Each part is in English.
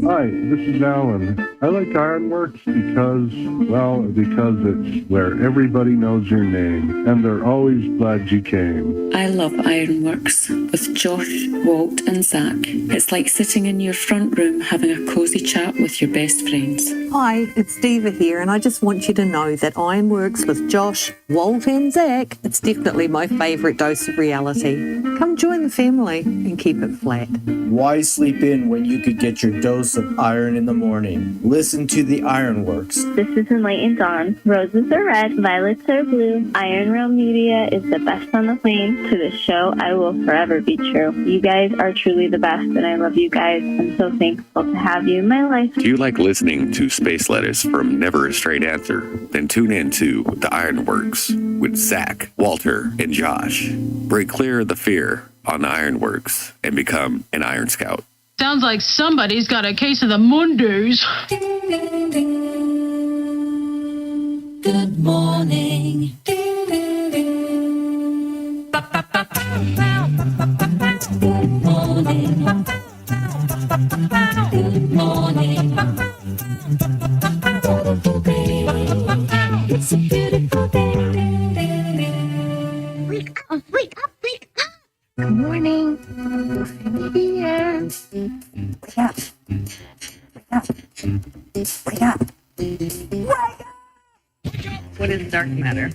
Hi, this is Alan. I like IRONWORX because it's where everybody knows your name, and they're always glad you came. I love IRONWORX with Josh, Walt, and Zack. It's like sitting in your front room having a cozy chat with your best friends. Hi, it's Diva here, and I just want you to know that IRONWORX with Josh, Walt, and Zack, it's definitely my favourite dose of reality. Come join the family and keep it flat. Why sleep in when you could get your dose of iron in the morning? Listen to the IRONWORX. This is Enlightened Dawn. Roses are red, violets are blue. Ironrealmmedia is the best on the plane. To this show, I will forever be true. You guys are truly the best, and I love you guys. I'm so thankful to have you in my life. Do you like listening to space letters from Never a Straight Answer? Then tune in to the IRONWORX with Zack, Walter, and Josh. Break clear of the fear on the IRONWORX and become an Iron Scout. Sounds like somebody's got a case of the Mondays. Ding, ding, ding. Good morning. Ding, ding, ding. Ba, ba, ba, ba, ba, ba, ba, ba. Good morning. Good morning. Beautiful day. It's a beautiful day. Wake up, wake up, wake up. Good morning. Here. Wake up. Wake up. Wake up. Wake up. What is dark matter?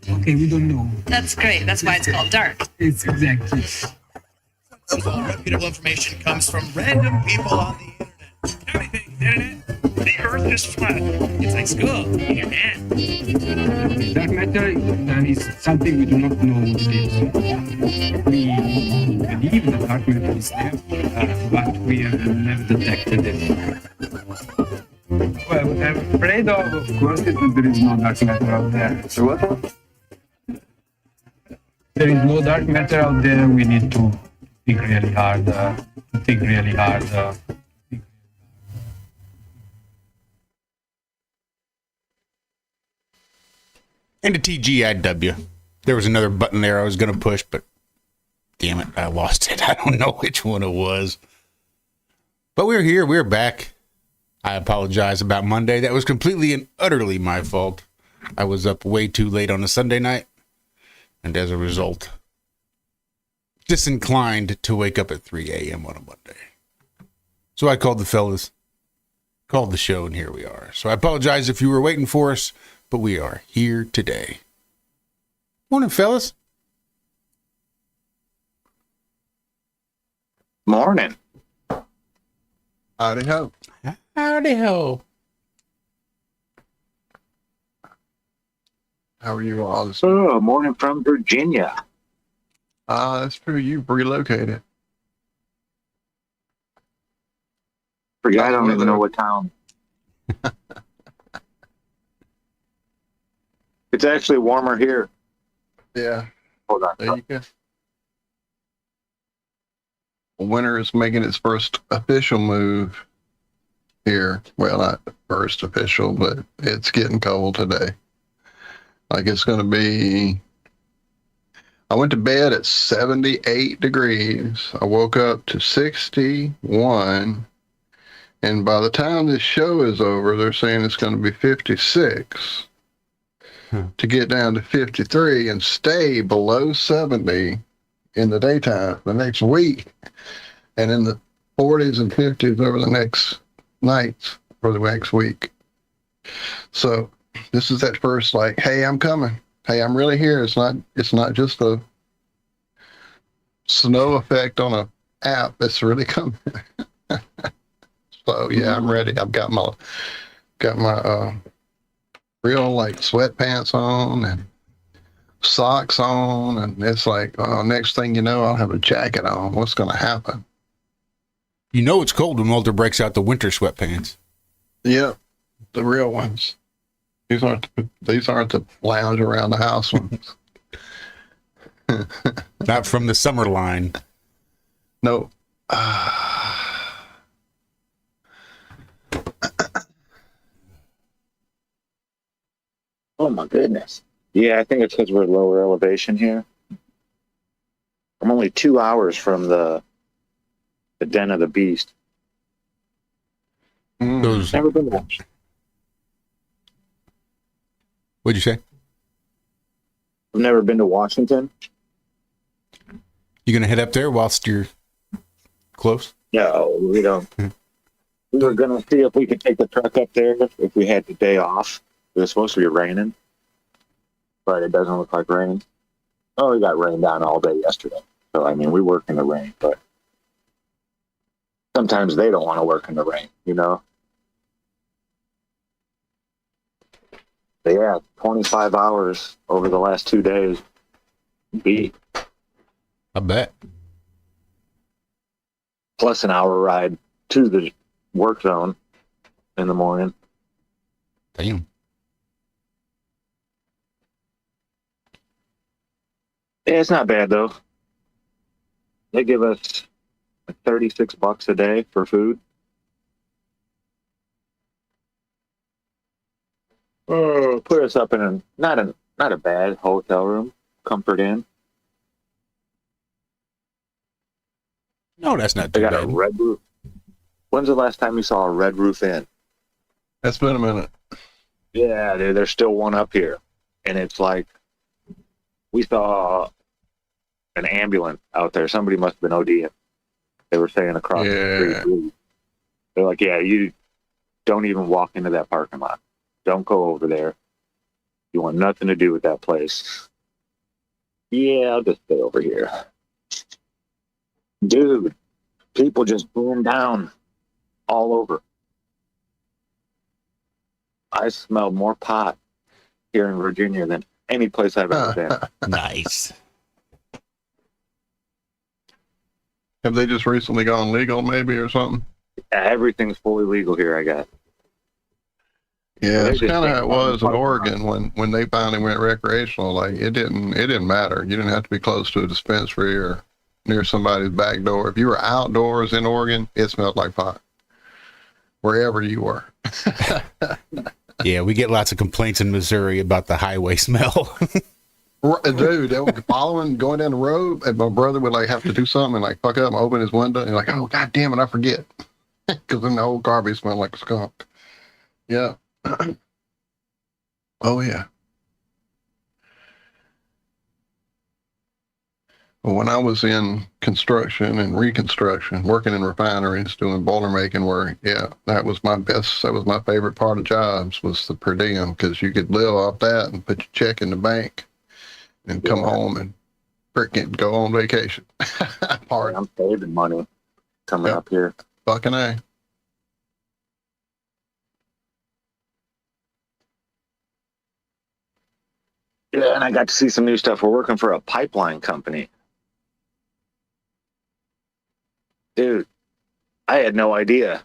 Okay, we don't know. That's great. That's why it's called dark. It's exactly. Reputable information comes from random people on the internet. Everything, internet. The earth is flat. It's like school in your hand. Dark matter, that is something we do not know what it is. We believe that dark matter is there, but we have never detected it. Well, what I'm afraid of course, is that there is no dark matter out there. So what? There is no dark matter out there. We need to think really hard. And a TGIW. There was another button there I was going to push, but damn it, I lost it. I don't know which one it was. But we're here. We're back. I apologize about Monday. That was completely and utterly my fault. I was up way too late on a Sunday night, and as a result, disinclined to wake up at 3 a.m. on a Monday. So I called the fellas, called the show, and here we are. So I apologize if you were waiting for us, but we are here today. Morning, fellas. Morning. Howdy ho. Howdy ho. How are you all? Oh, morning from Virginia. That's true. You've relocated. I don't even know what town. It's actually warmer here. Yeah. Hold on. There you go. Winter is making its first official move here. Well, not first official, but it's getting cold today. Like it's going to be... I went to bed at 78 degrees. I woke up to 61. And by the time this show is over, they're saying it's going to be 56. To get down to 53 and stay below 70 in the daytime the next week, and in the 40s and 50s over the next nights for the next week. So this is that first, like, hey, I'm coming. Hey, I'm really here. It's not just a snow effect on a app. It's really coming. So yeah, I'm ready. I've got my real like sweatpants on and socks on, and it's like, next thing you know, I'll have a jacket on. What's going to happen? You know it's cold when Walter breaks out the winter sweatpants. Yep, the real ones. These aren't the lounge around the house ones. Not from the summer line. No. Oh my goodness. Yeah, I think it's because we're lower elevation here. I'm only 2 hours from the den of the beast. Those. Never been to Washington. What'd you say? I've never been to Washington. You gonna head up there whilst you're close? No, we don't. We were gonna see if we could take the truck up there if we had the day off. It was supposed to be raining, but it doesn't look like rain. Oh, we got rained down all day yesterday. So I mean, we work in the rain, but sometimes they don't want to work in the rain, you know. But yeah, 25 hours over the last 2 days. Beat. I bet. Plus an hour ride to the work zone in the morning. Damn. Yeah, it's not bad though. They give us like $36 a day for food. Oh, put us up in a not a bad hotel room, Comfort Inn. No, that's not They too got a bad. red roof. When's the last time you saw a red roof inn? That's been a minute. Yeah, dude, there's still one up here, and it's like we saw an ambulance out there. Somebody must have been ODing. They were saying across the street. They're like, yeah, you don't even walk into that parking lot. Don't go over there. You want nothing to do with that place. Yeah, I'll just stay over here. Dude, people just burned down all over. I smell more pot here in Virginia than any place I've ever been. Nice. Have they just recently gone legal, maybe, or something? Everything's fully legal here, I guess. Yeah, They're it's just kind of how it saying, was in Oregon when they finally went recreational. Like it didn't matter. You didn't have to be close to a dispensary or near somebody's back door. If you were outdoors in Oregon, it smelled like pot wherever you were. Yeah, we get lots of complaints in Missouri about the highway smell. Dude, they were going down the road, and my brother would like have to do something and like fuck up and open his window and like, oh god damn it, I forget, because then the whole garbage smelled like a skunk. Yeah. Oh yeah. Well, when I was in construction and reconstruction, working in refineries, doing boiler making work, yeah, that was my best. That was my favorite part of jobs, was the per diem, because you could live off that and put your check in the bank and come home and freaking go on vacation. I'm saving money coming up here. Fucking A. Yeah, and I got to see some new stuff. We're working for a pipeline company. Dude, I had no idea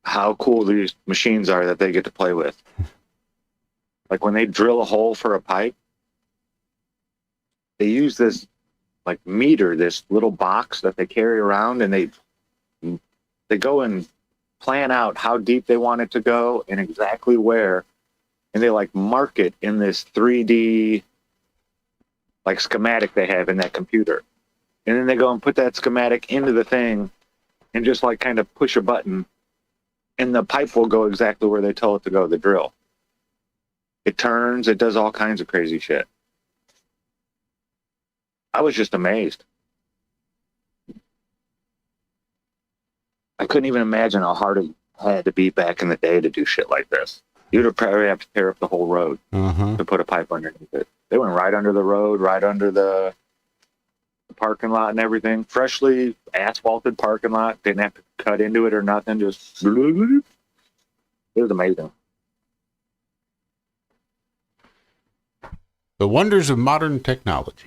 how cool these machines are that they get to play with. Like when they drill a hole for a pipe, they use this like meter, this little box that they carry around, and they go and plan out how deep they want it to go and exactly where, and they like mark it in this 3D like schematic they have in that computer. And then they go and put that schematic into the thing and just like kind of push a button, and the pipe will go exactly where they tell it to go, the drill. It turns, it does all kinds of crazy shit. I was just amazed. I couldn't even imagine how hard it had to be back in the day to do shit like this. You'd have probably have to tear up the whole road to put a pipe underneath it. They went right under the road, right under the parking lot and everything. Freshly asphalted parking lot. Didn't have to cut into it or nothing. Just it was amazing. The wonders of modern technology.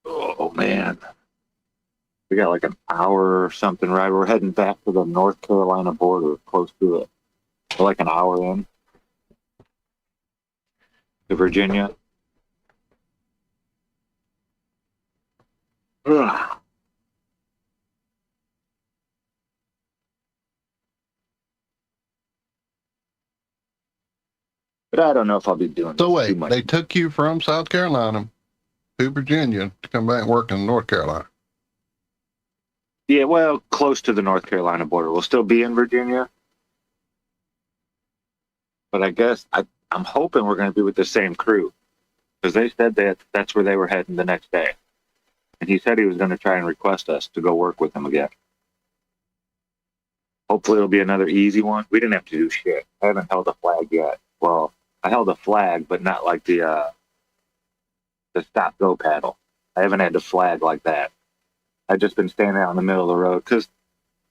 Oh man, we got like an hour or something, right? We're heading back to the North Carolina border, close to it. We're like an hour in to Virginia. Ugh. But I don't know if I'll be doing So this wait, too much. they took you from South Carolina to Virginia to come back and work in North Carolina. Yeah, well, close to the North Carolina border. We'll still be in Virginia. But I guess I'm hoping we're going to be with the same crew. Because they said that that's where they were heading the next day. And he said he was going to try and request us to go work with him again. Hopefully it'll be another easy one. We didn't have to do shit. I haven't held a flag yet. Well, I held a flag, but not like the stop-go paddle. I haven't had to flag like that. I've just been standing out in the middle of the road. Because,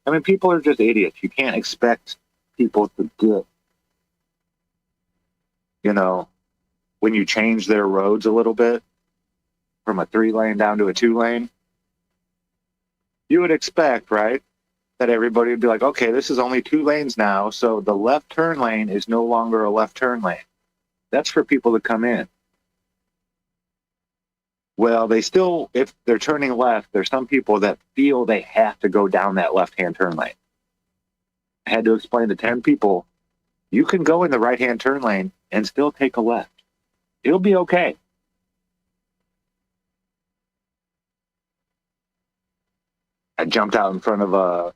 I mean, people are just idiots. You can't expect people to get, you know, when you change their roads a little bit from a 3-lane down to a 2-lane, you would expect, right, that everybody would be like, okay, this is only 2 lanes now, so the left turn lane is no longer a left turn lane. That's for people to come in. Well, they still, if they're turning left, there's some people that feel they have to go down that left-hand turn lane. I had to explain to 10 people, you can go in the right-hand turn lane and still take a left. It'll be okay. I jumped out in front of a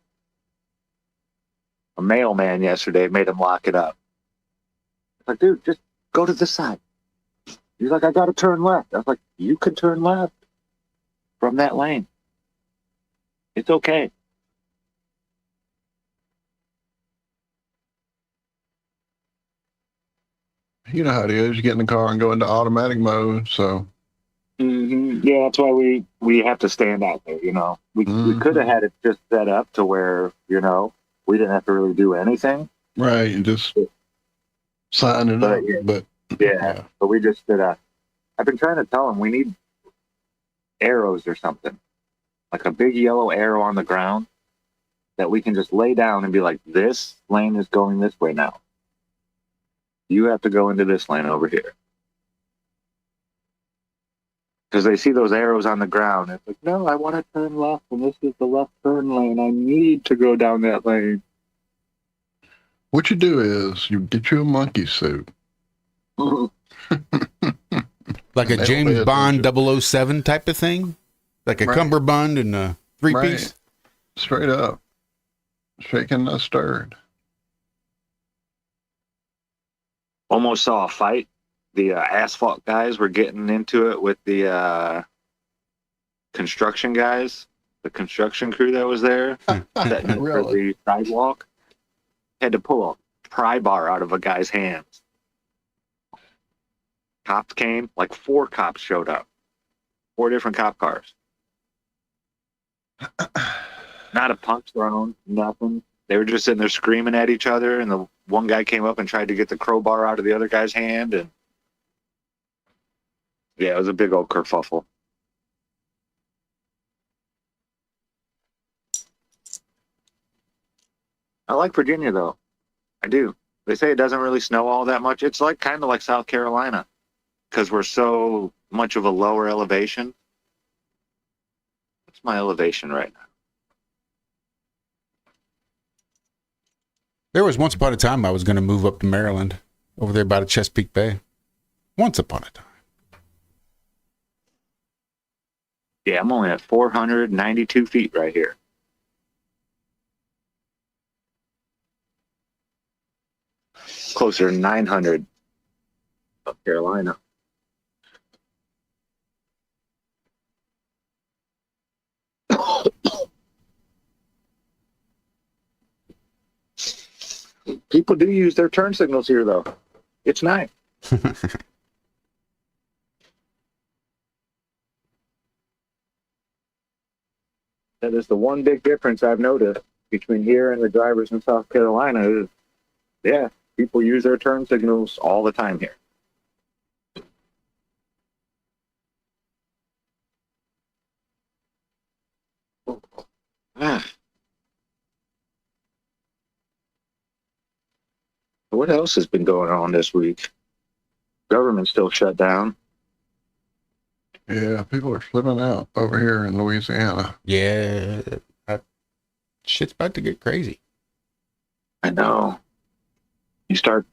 mailman yesterday, made him lock it up. I was like, dude, just go to this side. He's like, I got to turn left. I was like, you can turn left from that lane. It's okay. You know how it is. You get in the car and go into automatic mode. So, yeah, that's why we have to stand out there. You know, we could have had it just set up to where, you know, we didn't have to really do anything. Right, and just sign it up. But yeah, but we just stood up. I've been trying to tell them we need arrows or something, like a big yellow arrow on the ground that we can just lay down and be like, this lane is going this way now. You have to go into this lane over here. Because they see those arrows on the ground. It's like, no, I want to turn left, and this is the left turn lane. I need to go down that lane. What you do is you get you a monkey suit. Like a James Bond 007 type of thing? Like a cummerbund and a 3-piece? Straight up. Shaken, not stirred. Almost saw a fight. The asphalt guys were getting into it with the construction guys, the construction crew that was there, setting it for the sidewalk. Had to pull a pry bar out of a guy's hands. Cops came, like 4 cops showed up. 4 different cop cars. Not a punch thrown, nothing. They were just sitting there screaming at each other, and the one guy came up and tried to get the crowbar out of the other guy's hand, and yeah, it was a big old kerfuffle. I like Virginia, though. I do. They say it doesn't really snow all that much. It's like kind of like South Carolina because we're so much of a lower elevation. What's my elevation right now? There was once upon a time I was going to move up to Maryland, over there by the Chesapeake Bay. Once upon a time. Yeah, I'm only at 492 feet right here. Closer to 900 South Carolina. People do use their turn signals here, though. It's nice. That is the one big difference I've noticed between here and the drivers in South Carolina is, yeah, people use their turn signals all the time here. What else has been going on this week? Government's still shut down. Yeah, people are flipping out over here in Louisiana. Yeah, shit's about to get crazy. I know. You start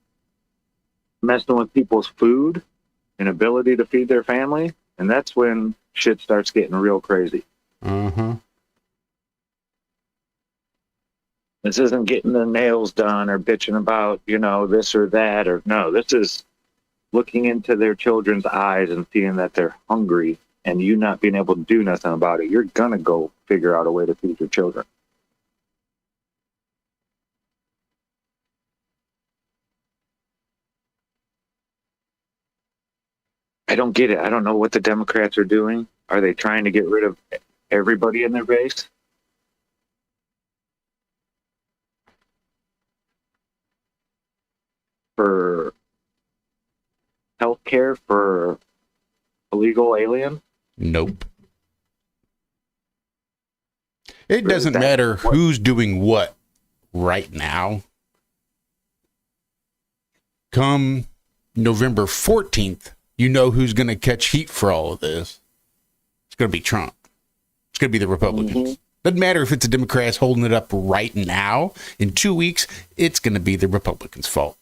messing with people's food and ability to feed their family, And that's when shit starts getting real crazy. Uh-huh. This isn't getting the nails done or bitching about, this or that, or no, this is looking into their children's eyes and seeing that they're hungry and you not being able to do nothing about it. You're going to go figure out a way to feed your children. I don't get it. I don't know what the Democrats are doing. Are they trying to get rid of everybody in their base? For healthcare for illegal alien? Nope. It doesn't matter who's doing what right now. Come November 14th, you know who's going to catch heat for all of this. It's going to be Trump. It's going to be the Republicans. Mm-hmm. Doesn't matter if it's the Democrats holding it up right now. In 2 weeks, it's going to be the Republicans' fault.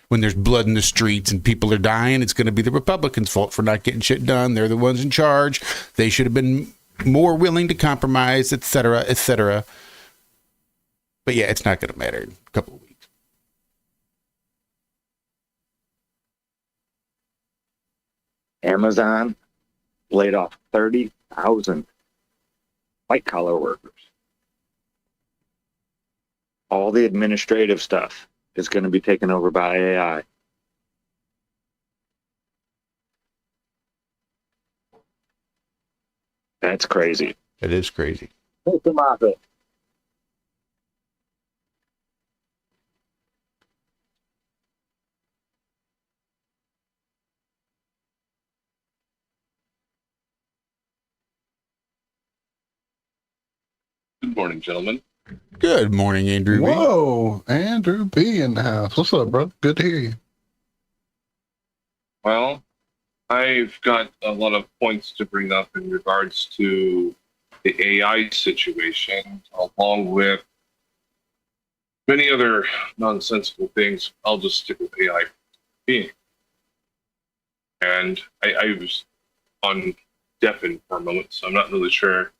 When there's blood in the streets and people are dying, it's going to be the Republicans' fault for not getting shit done. They're the ones in charge. They should have been more willing to compromise, etc., etc. But yeah, it's not going to matter in a couple of weeks. Amazon laid off 30,000 white-collar workers. All the administrative stuff is going to be taken over by AI. That's crazy. It is crazy. Take them off it. Good morning, gentlemen. Good morning, Andrew B. Whoa, Andrew B in the house. What's up, brother? Good to hear you. Well, I've got a lot of points to bring up in regards to the AI situation, along with many other nonsensical things. I'll just stick with AI being. And I was on deafened for a moment, so I'm not really sure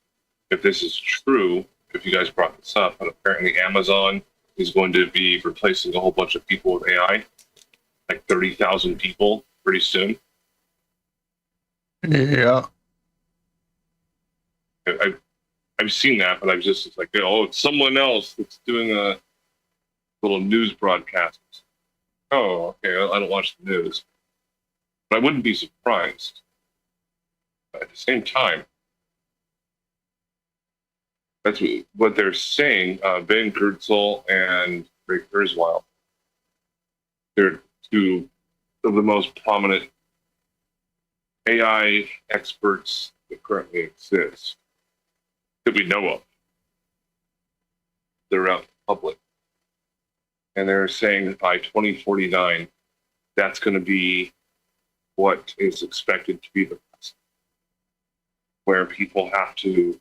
if this is true, if you guys brought this up, but apparently Amazon is going to be replacing a whole bunch of people with AI, like 30,000 people pretty soon. Yeah. I've seen that, but it's like, it's someone else that's doing a little news broadcast. Oh, okay, I don't watch the news. But I wouldn't be surprised. But at the same time, that's what they're saying. Ben Kurtzel and Ray Kurzweil, they're two of the most prominent AI experts that currently exist that we know of. They're out in public. And they're saying that by 2049, that's going to be what is expected to be the best. Where people have to,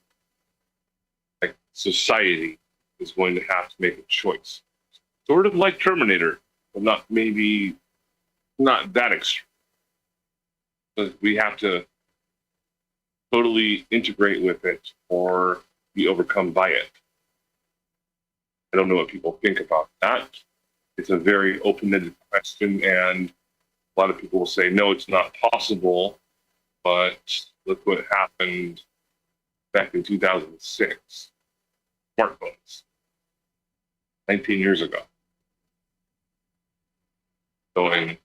like society is going to have to make a choice. Sort of like Terminator, but not that extreme. But we have to totally integrate with it or be overcome by it. I don't know what people think about that. It's a very open-ended question, and a lot of people will say, no, it's not possible, but look what happened back in 2006. Smartphones. 19 years ago. So in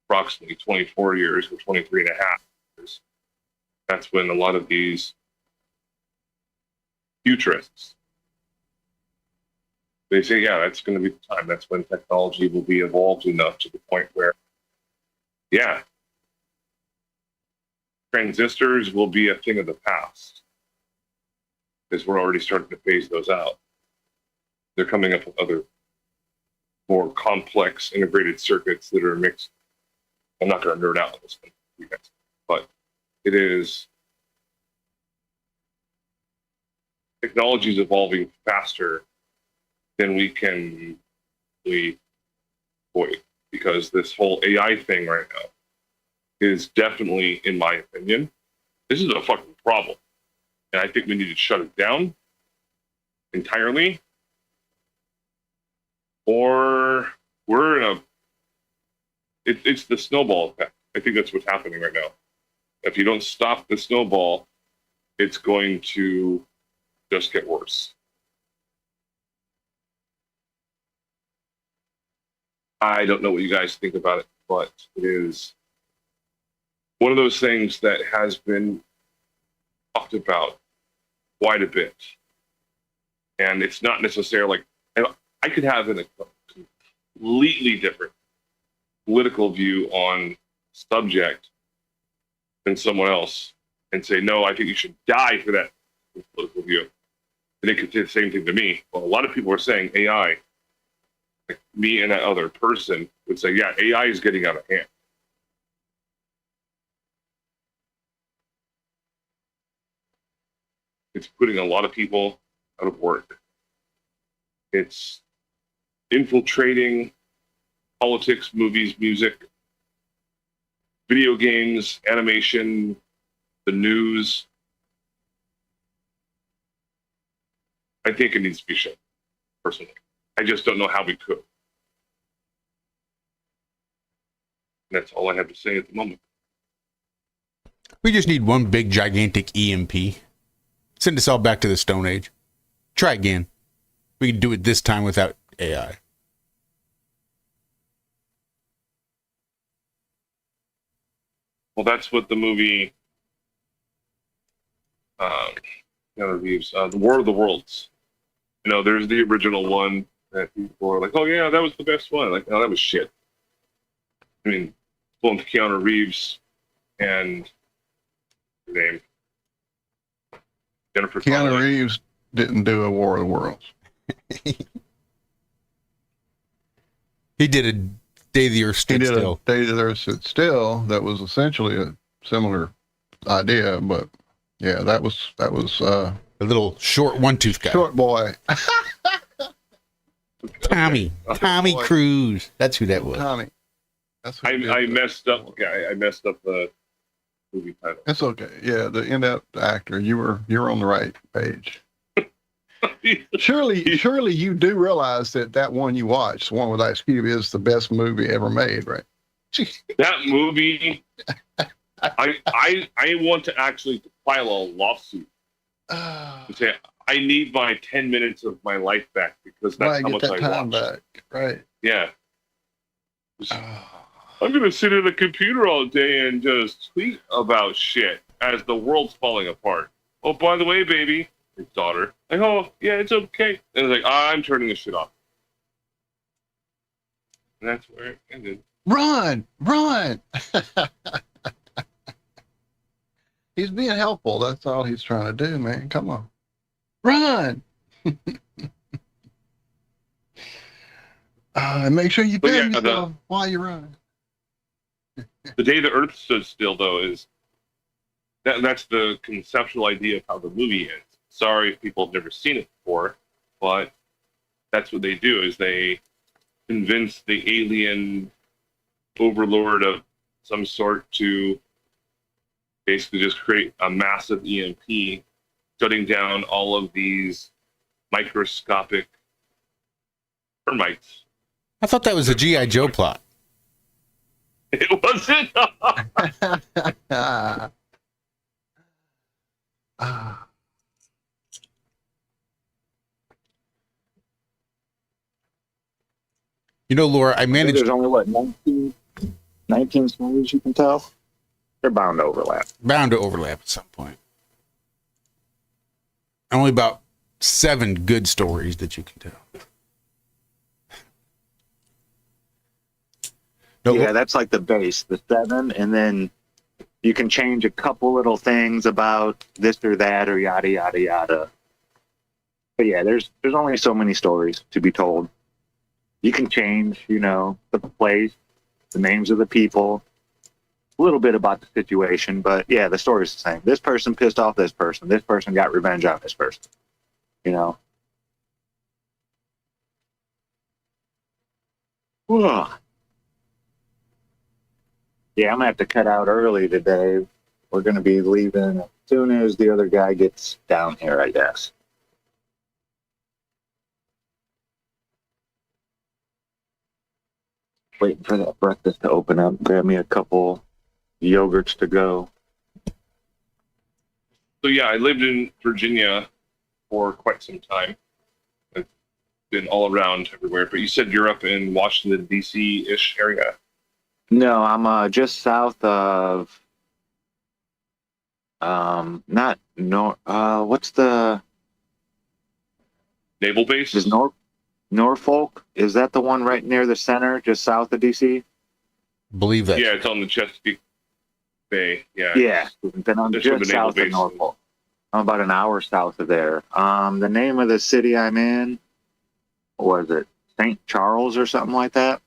approximately 24 years, or 23 and a half years, that's when a lot of these futurists, they say, yeah, that's going to be the time. That's when technology will be evolved enough to the point where, yeah, transistors will be a thing of the past, because we're already starting to phase those out. They're coming up with other more complex integrated circuits that are mixed. I'm not going to nerd out on this one, but it is, technology is evolving faster than we can avoid, because this whole AI thing right now is definitely, in my opinion, this is a fucking problem. And I think we need to shut it down entirely. Or we're in a... It's the snowball effect. I think that's what's happening right now. If you don't stop the snowball, it's going to just get worse. I don't know what you guys think about it, but it is one of those things that has been talked about quite a bit. And it's not necessarily like, I could have a completely different political view on subject than someone else and say, no, I think you should die for that political view. And they could say the same thing to me. Well, a lot of people are saying AI, like me and that other person would say, yeah, AI is getting out of hand. It's putting a lot of people out of work. It's infiltrating politics, movies, music, video games, animation, the news. I think it needs to be shut, personally. I just don't know how we could. And that's all I have to say at the moment. We just need one big, gigantic EMP. Send us all back to the Stone Age. Try again. We can do it this time without AI. Well, that's what the movie reviews, The War of the Worlds. You know, there's the original one that people are like, oh yeah, that was the best one. Like, no, that was shit. I mean, pulling Keanu Reeves and her name, Jennifer Keanu Connelly. Reeves didn't do a War of the Worlds. He did a Day the Earth Stood Still. Day the Earth Stood Still. That was essentially a similar idea, but yeah, that was a little short one-tooth guy. Short boy. Tommy Cruise. That's who that was. Tommy. That's who I messed up. Okay, I messed up the movie title. That's okay. Yeah, the in-depth actor. You're on the right page. Surely you do realize that one you watched, the one with Ice Cube, is the best movie ever made, right? That movie, I want to actually file a lawsuit and say I need my 10 minutes of my life back because that's how much I watched. Back. Right? Yeah. I'm gonna sit at a computer all day and just tweet about shit as the world's falling apart. Oh, by the way, baby. His daughter, like, oh yeah, it's okay. And it's like, I'm turning this shit off. And that's where it ended. Run! He's being helpful. That's all he's trying to do, man. Come on, run! And make sure you film yourself while you run. The Day the Earth Stood Still, though, is that's the conceptual idea of how the movie ends. Sorry if people have never seen it before, but that's what they do, is they convince the alien overlord of some sort to basically just create a massive EMP, shutting down all of these microscopic termites. I thought that was a G.I. Joe plot. It wasn't. You know, Laura, I managed... There's only, what, 19 stories you can tell? They're bound to overlap. Bound to overlap at some point. Only about 7 good stories that you can tell. No, yeah, that's like the base, the 7, and then you can change a couple little things about this or that or yada, yada, yada. But yeah, there's only so many stories to be told. You can change, the place, the names of the people, a little bit about the situation, but yeah, the story's the same. This person pissed off this person. This person got revenge on this person. Ugh. Yeah, I'm gonna have to cut out early today. We're gonna be leaving as soon as the other guy gets down here, I guess. Waiting for that breakfast to open up. Grab me a couple yogurts to go. So yeah, I lived in Virginia for quite some time. I've been all around everywhere. But you said you're up in Washington D.C.-ish area. No, I'm just south of not what's the Naval base? Is Norfolk? Is that the one right near the center, just south of DC? Believe that. Yeah, it's on the Chesapeake Bay. Yeah. Yeah. Then I'm That's where just the naval south of base is. Norfolk. I'm about an hour south of there. The name of the city I'm in, what was it? St. Charles or something like that?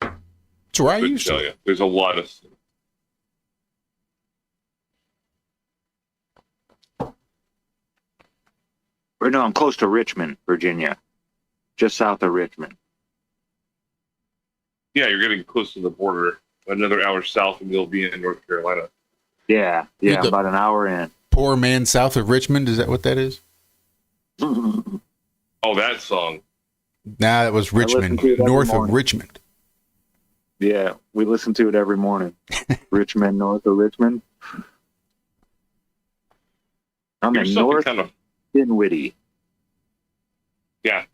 That's where I Couldn't used tell to. you. There's a lot of. Or no, I'm close to Richmond, Virginia. Just south of Richmond. Yeah, you're getting close to the border. Another hour south, and you'll be in North Carolina. Yeah, You're the- about an hour in. Poor man south of Richmond. Is that what that is? Oh, that song. Nah, that was Richmond, to it every north of morning. Richmond. Yeah, we listen to it every morning. Richmond, north of Richmond. I'm Here's in something North kind of. Dinwiddie. Yeah.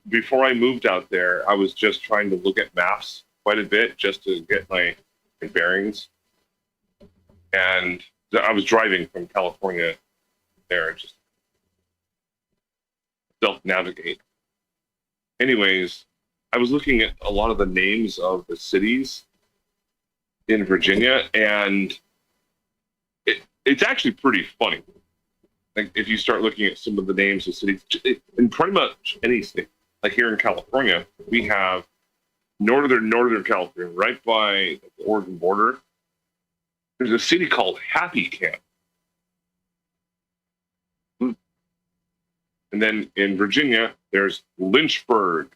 Before I moved out there, I was just trying to look at maps quite a bit just to get my bearings. And I was driving from California there, just self-navigate. Anyways, I was looking at a lot of the names of the cities in Virginia, and it's actually pretty funny. Like if you start looking at some of the names of cities in pretty much any state, like here in California, we have northern California, right by the Oregon border. There's a city called Happy Camp. And then in Virginia, there's Lynchburg.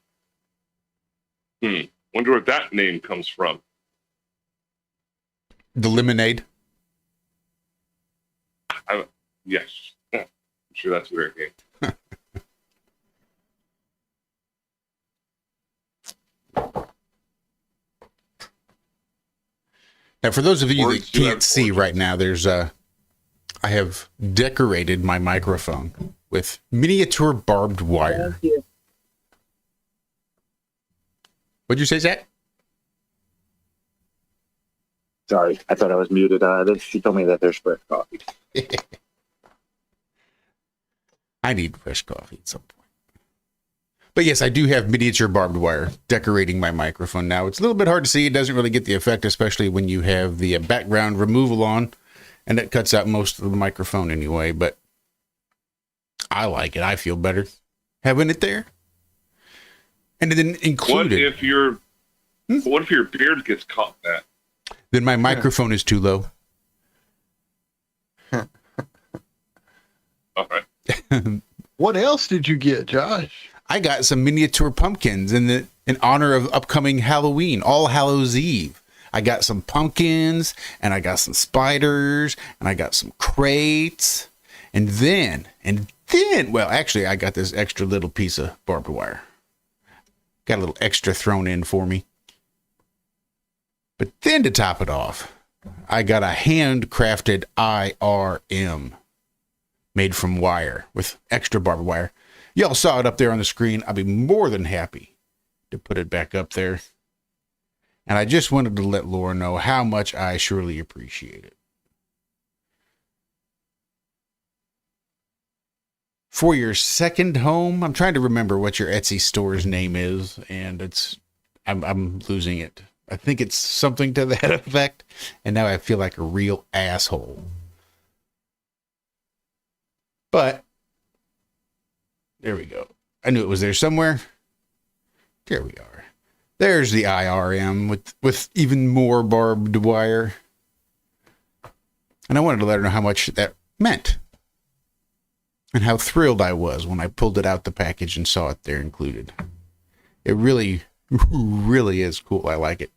Wonder where that name comes from. The lemonade. Yes. I'm sure that's where it came. Now, for those of you Words that do can't have see right now, there's I have decorated my microphone with miniature barbed wire. What'd you say, Zach? Sorry, I thought I was muted. She told me that there's fresh coffee. I need fresh coffee at some point. But yes, I do have miniature barbed wire decorating my microphone now. It's a little bit hard to see. It doesn't really get the effect, especially when you have the background removal on, and it cuts out most of the microphone anyway. But I like it. I feel better having it there. And then included. What if your beard gets caught in that? Then my microphone is too low. All right. What else did you get, Josh? I got some miniature pumpkins in honor of upcoming Halloween, All Hallows Eve. I got some pumpkins, and I got some spiders, and I got some crates, and then, well, actually, I got this extra little piece of barbed wire. Got a little extra thrown in for me. But then to top it off, I got a handcrafted IRM made from wire with extra barbed wire. Y'all saw it up there on the screen. I'll be more than happy to put it back up there. And I just wanted to let Laura know how much I surely appreciate it. For your second home, I'm trying to remember what your Etsy store's name is, and I'm losing it. I think it's something to that effect, and now I feel like a real asshole. But there we go. I knew it was there somewhere. There we are. There's the IRM with even more barbed wire. And I wanted to let her know how much that meant. And how thrilled I was when I pulled it out the package and saw it there included. It really Really is cool. I like it.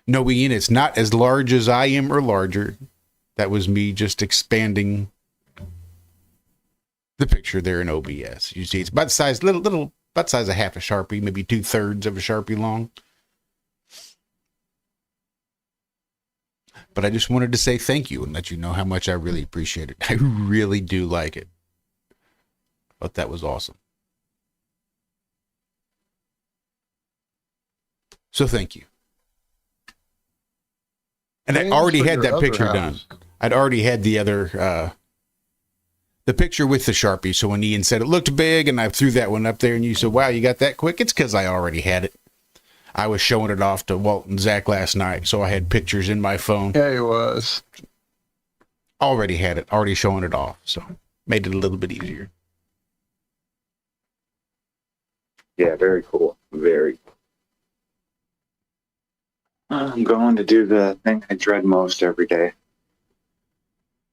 No, Ian, it's not as large as I am or larger. That was me just expanding the picture there in OBS. You see, it's about the size, little, about the size of half a Sharpie, maybe 2/3 of a Sharpie long. But I just wanted to say thank you and let you know how much I really appreciate it. I really do like it. But that was awesome. So thank you. And I already had that picture done. I'd already had the other, the picture with the Sharpie. So when Ian said it looked big and I threw that one up there and you said, wow, you got that quick? It's because I already had it. I was showing it off to Walt and Zack last night. So I had pictures in my phone. Yeah, he was. Already had it, already showing it off. So made it a little bit easier. Yeah, very cool. Very cool. I'm going to do the thing I dread most every day.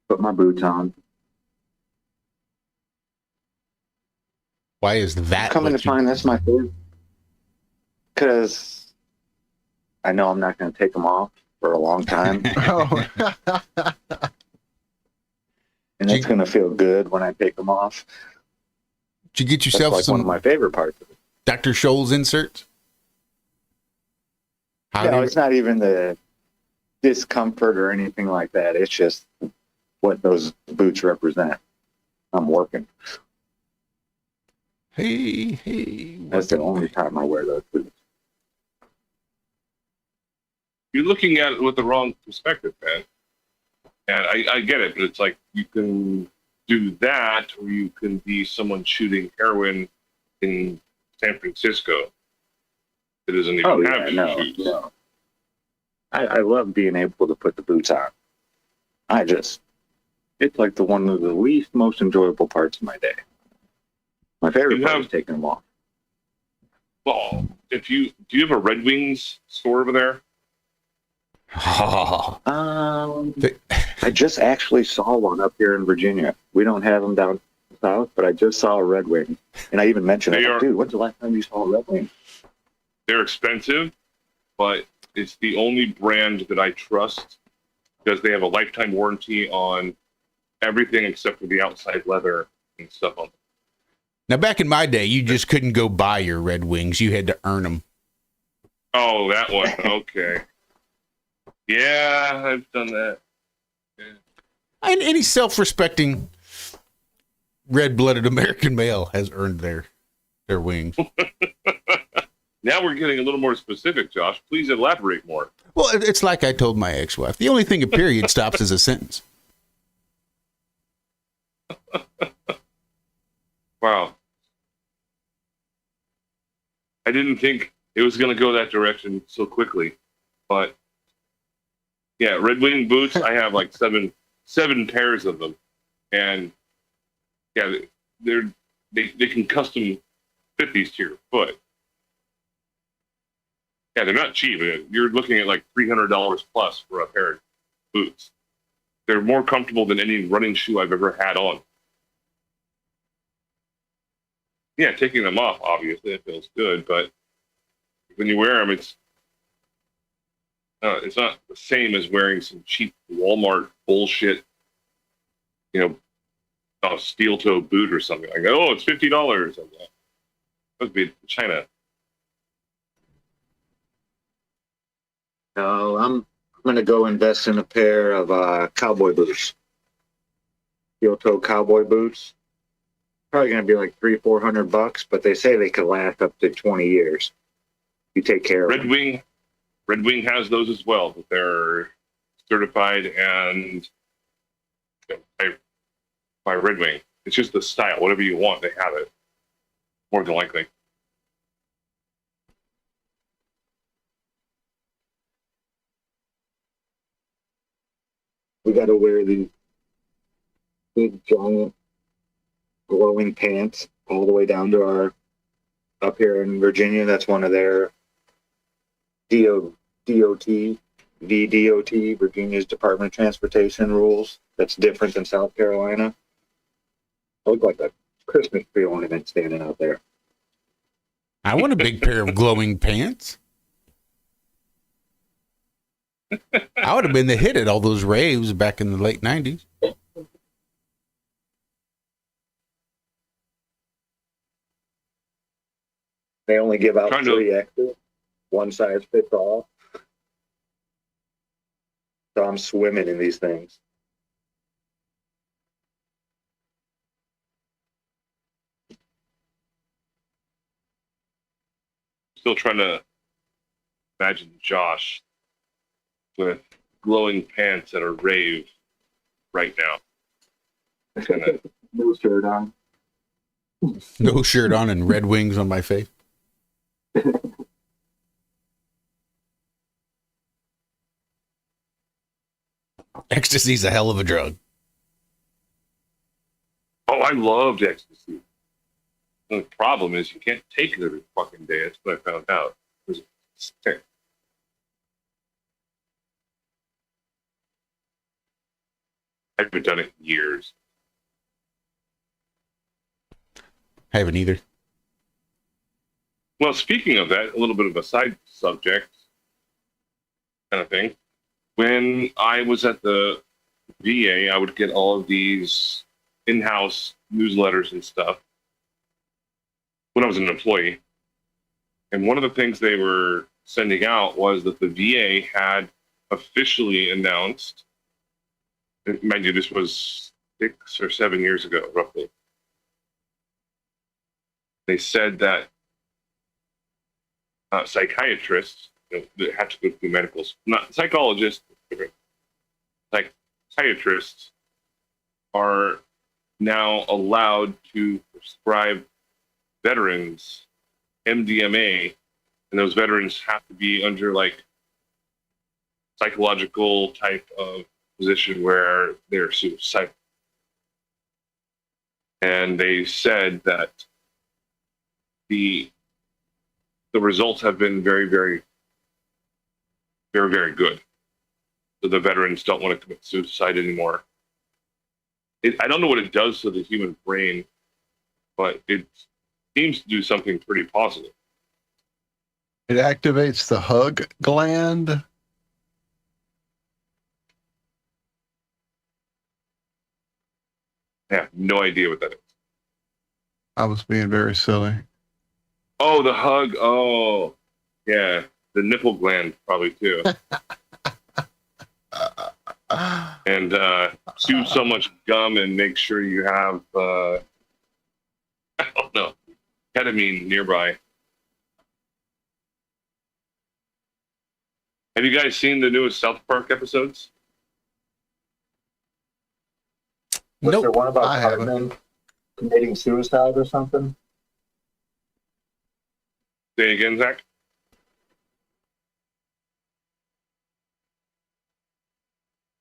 Put my boots on. Why is that? Coming to find that's my favorite. Because I know I'm not going to take them off for a long time. And it's going to feel good when I take them off. Did you get yourself that's like one of my favorite parts of it. Dr. Scholl's inserts? No, it's not even the discomfort or anything like that. It's just what those boots represent. I'm working. Hey. That's the only time I wear those boots. You're looking at it with the wrong perspective, man. And I get it, but it's like you can do that or you can be someone shooting heroin in San Francisco that doesn't even have shoes. No. I love being able to put the boots on. It's like one of the least most enjoyable parts of my day. My favorite part is taking them off. Well, do you have a Red Wings store over there? I just actually saw one up here in Virginia. We don't have them down south, but I just saw a Red Wing. And I even mentioned it. Like, dude, when's the last time you saw a Red Wing? They're expensive, but it's the only brand that I trust because they have a lifetime warranty on everything except for the outside leather and stuff on them. Now, back in my day, you just couldn't go buy your Red Wings. You had to earn them. Oh, that one. Okay. Yeah, I've done that. Yeah. And any self-respecting red-blooded American male has earned their wings. Now we're getting a little more specific, Josh. Please elaborate more. Well, it's like I told my ex-wife. The only thing a period stops is a sentence. Wow. I didn't think it was going to go that direction so quickly. But, yeah, Red Wing boots, I have like seven pairs of them. And, yeah, they can custom fit these to your foot. Yeah, they're not cheap. You're looking at like $300 plus for a pair of boots. They're more comfortable than any running shoe I've ever had on. Yeah, taking them off, obviously, it feels good, but when you wear them, it's not the same as wearing some cheap Walmart bullshit, steel-toe boot or something like that. Oh, it's $50. Must be China. No, I'm going to go invest in a pair of cowboy boots. Steel-toe cowboy boots. Probably going to be like $300-400, but they say they could last up to 20 years. You take care of them. Red Wing has those as well, but they're certified and by Red Wing. It's just the style. Whatever you want, they have it. More than likely. We got to wear these big, giant, glowing pants all the way down to our, up here in Virginia, that's one of their DOT, Virginia's Department of Transportation rules. That's different than South Carolina. I look like a Christmas tree ornament standing out there. I want a big pair of glowing pants. I would have been the hit at all those raves back in the late 90s. They only give out 3X's. One size fits all. So I'm swimming in these things. Still trying to imagine Josh with glowing pants at a rave right now. No shirt on. No shirt on and red wings on my face. Ecstasy's a hell of a drug. Oh, I loved ecstasy. The problem is you can't take it every fucking day. That's what I found out. It was sick. I haven't done it in years. I haven't either. Well, speaking of that, a little bit of a side subject kind of thing. When I was at the VA, I would get all of these in-house newsletters and stuff when I was an employee. And one of the things they were sending out was that the VA had officially announced, and mind you, this was 6 or 7 years ago, roughly. They said that psychiatrists, that have to go through medical, not psychologists, psychiatrists are now allowed to prescribe veterans MDMA, and those veterans have to be under like psychological type of position where they're suicidal. And they said that the results have been very, very, very, very good. So the veterans don't want to commit suicide anymore. I don't know what it does to the human brain, but it seems to do something pretty positive. It activates the hug gland. I have no idea what that is. I was being very silly. Oh, the hug. Oh, yeah. The nipple gland, probably, too. And chew so much gum and make sure you have, I don't know, ketamine nearby. Have you guys seen the newest South Park episodes? Was there one about Cartman committing suicide or something? Say again, Zach?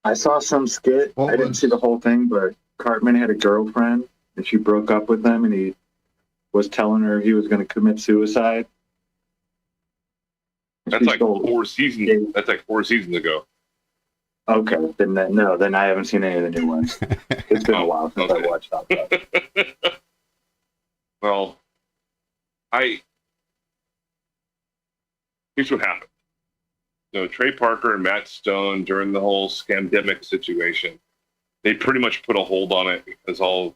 I saw some skit. I didn't see the whole thing, but Cartman had a girlfriend, and she broke up with him, and he was telling her he was going to commit suicide. That's like 4 seasons. That's like 4 seasons ago. Okay, then I haven't seen any of the new ones. It's been a while since I watched that. Well, here's what happened. So Trey Parker and Matt Stone, during the whole scamdemic situation, they pretty much put a hold on it because for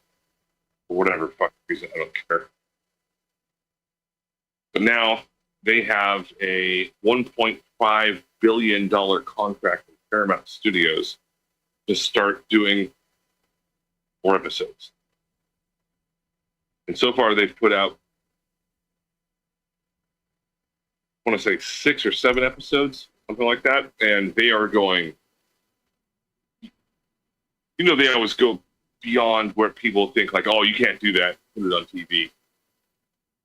whatever fucking reason, I don't care. But now they have a $1.5 billion contract with Paramount Studios to start doing more episodes. And so far they've put out, I want to say 6 or 7 episodes, something like that. And they are going, they always go beyond where people think like, oh, you can't do that, put it on TV.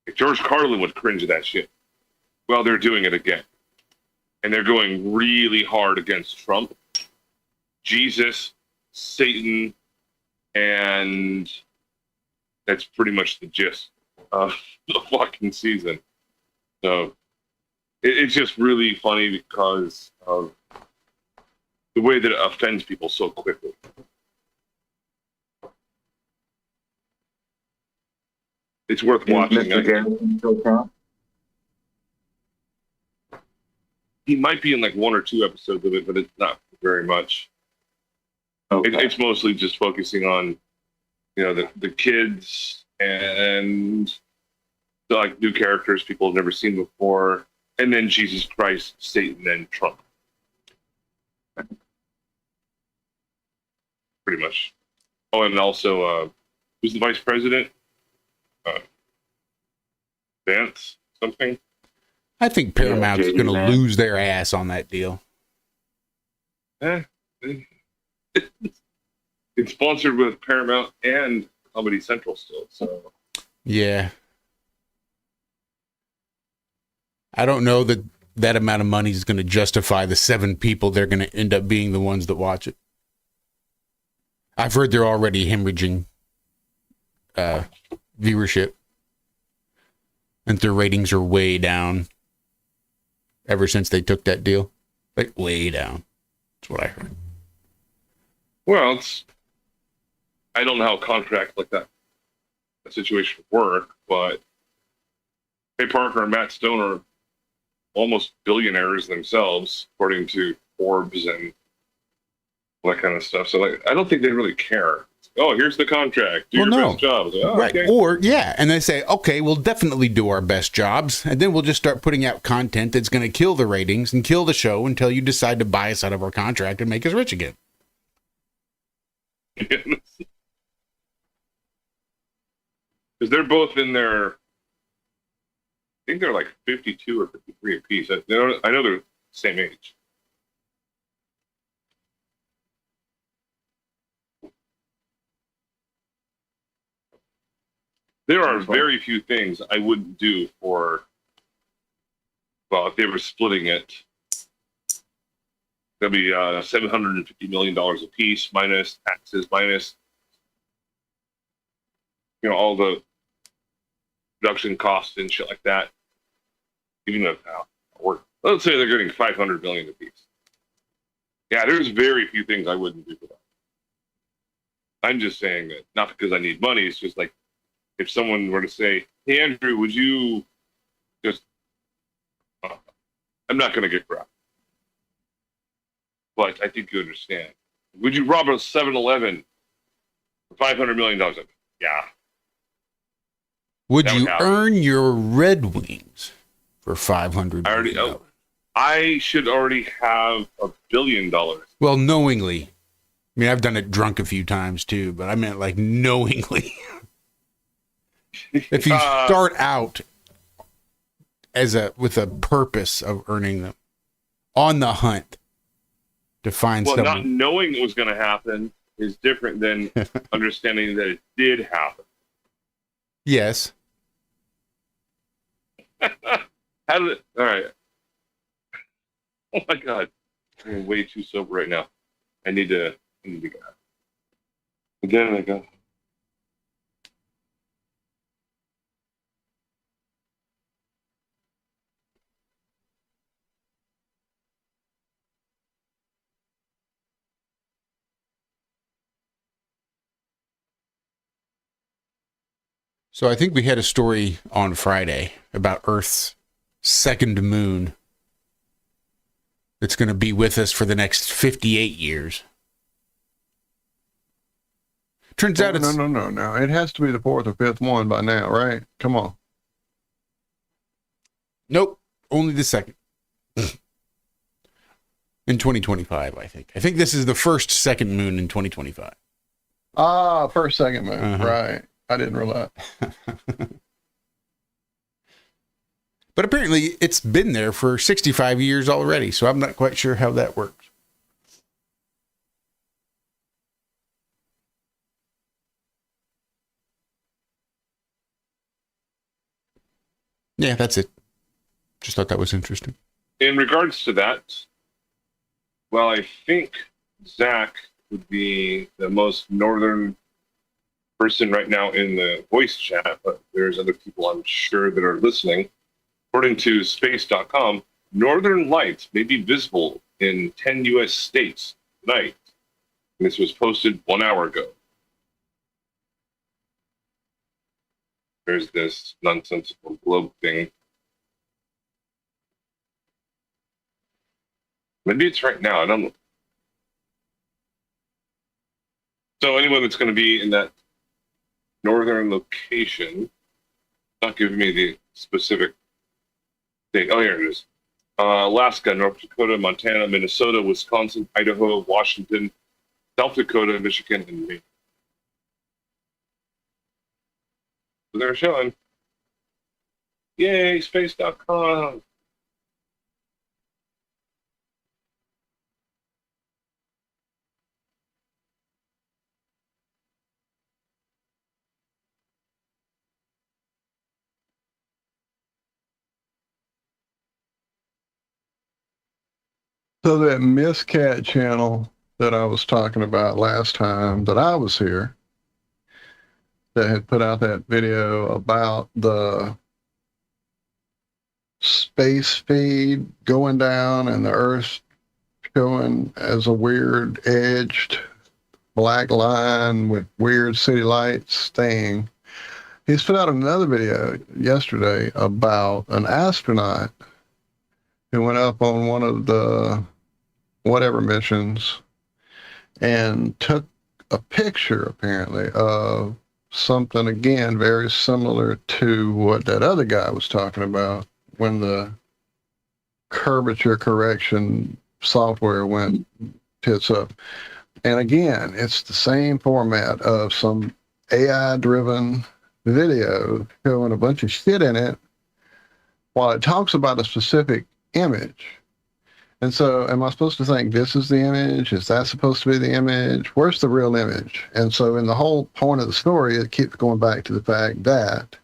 Like George Carlin would cringe at that shit. Well, they're doing it again. And they're going really hard against Trump, Jesus, Satan, and that's pretty much the gist of the fucking season. So it's just really funny because of the way that it offends people so quickly. It's worth watching. Mr. Garrett still count? he might be in like 1 or 2 episodes of it, but it's not very much. Okay. It's mostly just focusing on, the kids and like new characters people have never seen before, and then Jesus Christ, Satan, and Trump. Pretty much. Oh, and also, who's the vice president? Vance something. I think Paramount's JD going to Vance. lose their ass on that deal. It's sponsored with Paramount and Comedy Central still, so. Yeah. I don't know that that amount of money is going to justify the 7 people they're going to end up being the ones that watch it. I've heard they're already hemorrhaging viewership, and their ratings are way down ever since they took that deal. Like, way down. That's what I heard. Well, I don't know how contracts like that situation work, but Ray Parker and Matt Stone are almost billionaires themselves, according to Forbes and all that kind of stuff. So, I don't think they really care. Oh, here's the contract. Do your best job. Like, Right. Okay. Or, yeah, and they say, okay, we'll definitely do our best jobs, and then we'll just start putting out content that's going to kill the ratings and kill the show until you decide to buy us out of our contract and make us rich again. Because they're both in their, I think they're like 52 or 53 apiece. I know they're the same age. There are very few things I wouldn't do for, well, if they were splitting it, that'd be $750 million a piece, minus taxes, minus, all the production costs and shit like that. Even if, let's say they're getting $500 million a piece. Yeah, there's very few things I wouldn't do for that. I'm just saying that, not because I need money, it's just like, if someone were to say, hey, Andrew, would you just, I'm not going to get crap. But I think you understand. Would you rob a 7-Eleven for $500 million? Yeah. Would That you would happen. earn your Red Wings for $500 million? I should already have $1 billion. Well, knowingly. I mean, I've done it drunk a few times too, but I meant like knowingly. If you start out with a purpose of earning them, on the hunt to find Well, someone. not knowing it was going to happen is different than understanding that it did happen. Yes. How did it? All right. Oh my God, I'm way too sober right now. I need to go. Again, I go. So I think we had a story on Friday about Earth's second moon that's going to be with us for the next 58 years. Turns out it's... No. It has to be the 4th or 5th one by now, right? Come on. Nope. Only the second. In 2025, I think. I think this is the first second moon in 2025. Ah, first, second moon. Uh-huh. Right. I didn't realize. But apparently it's been there for 65 years already, so I'm not quite sure how that works. Yeah, that's it. Just thought that was interesting. In regards to that, well, I think Zack would be the most northern person right now in the voice chat, but there's other people I'm sure that are listening. According to space.com, northern lights may be visible in 10 U.S. states tonight. And this was posted 1 hour ago. There's this nonsensical globe thing. Maybe it's right now. I don't know. So anyone that's going to be in that northern location, not giving me the specific thing. Oh, here it is. Alaska, North Dakota, Montana, Minnesota, Wisconsin, Idaho, Washington, South Dakota, Michigan, and Maine. So they're showing. Yay, space.com. So that Miss Cat channel that I was talking about last time that I was here, that had put out that video about the space feed going down and the Earth showing as a weird edged black line with weird city lights thing. He's put out another video yesterday about an astronaut who went up on one of the whatever missions and took a picture apparently of something again very similar to what that other guy was talking about when the curvature correction software went tits up. And again, it's the same format of some AI driven video showing a bunch of shit in it while it talks about a specific image. And so am I supposed to think this is the image? Is that supposed to be the image? Where's the real image? And so in the whole point of the story, it keeps going back to the fact that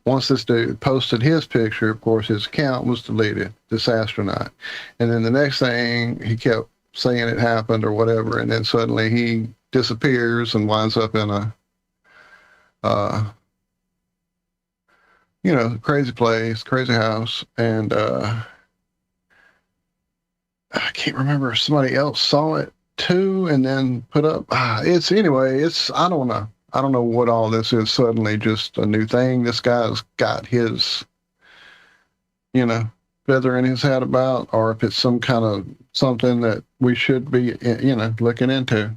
once this dude posted his picture, of course, his account was deleted, this astronaut. And then the next thing, he kept saying it happened or whatever, and then suddenly he disappears and winds up in a, crazy place, crazy house. And I can't remember if somebody else saw it too and then put up. I don't know. I don't know what all this is. Suddenly just a new thing. This guy's got his, feather in his hat about, or if it's some kind of something that we should be, looking into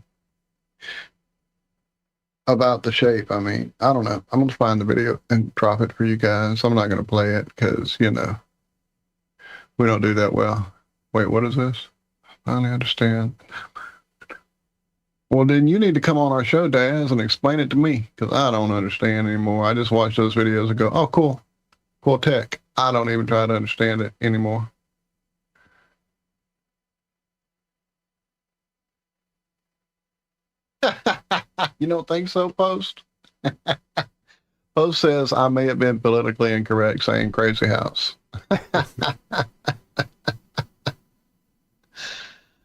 about the shape. I mean, I don't know. I'm going to find the video and drop it for you guys. I'm not going to play it because, we don't do that well. Wait, what is this? I finally understand. Well, then you need to come on our show, Daz, and explain it to me, because I don't understand anymore. I just watch those videos and go, oh, cool. Cool tech. I don't even try to understand it anymore. You don't think so, Post? Post says I may have been politically incorrect saying crazy house.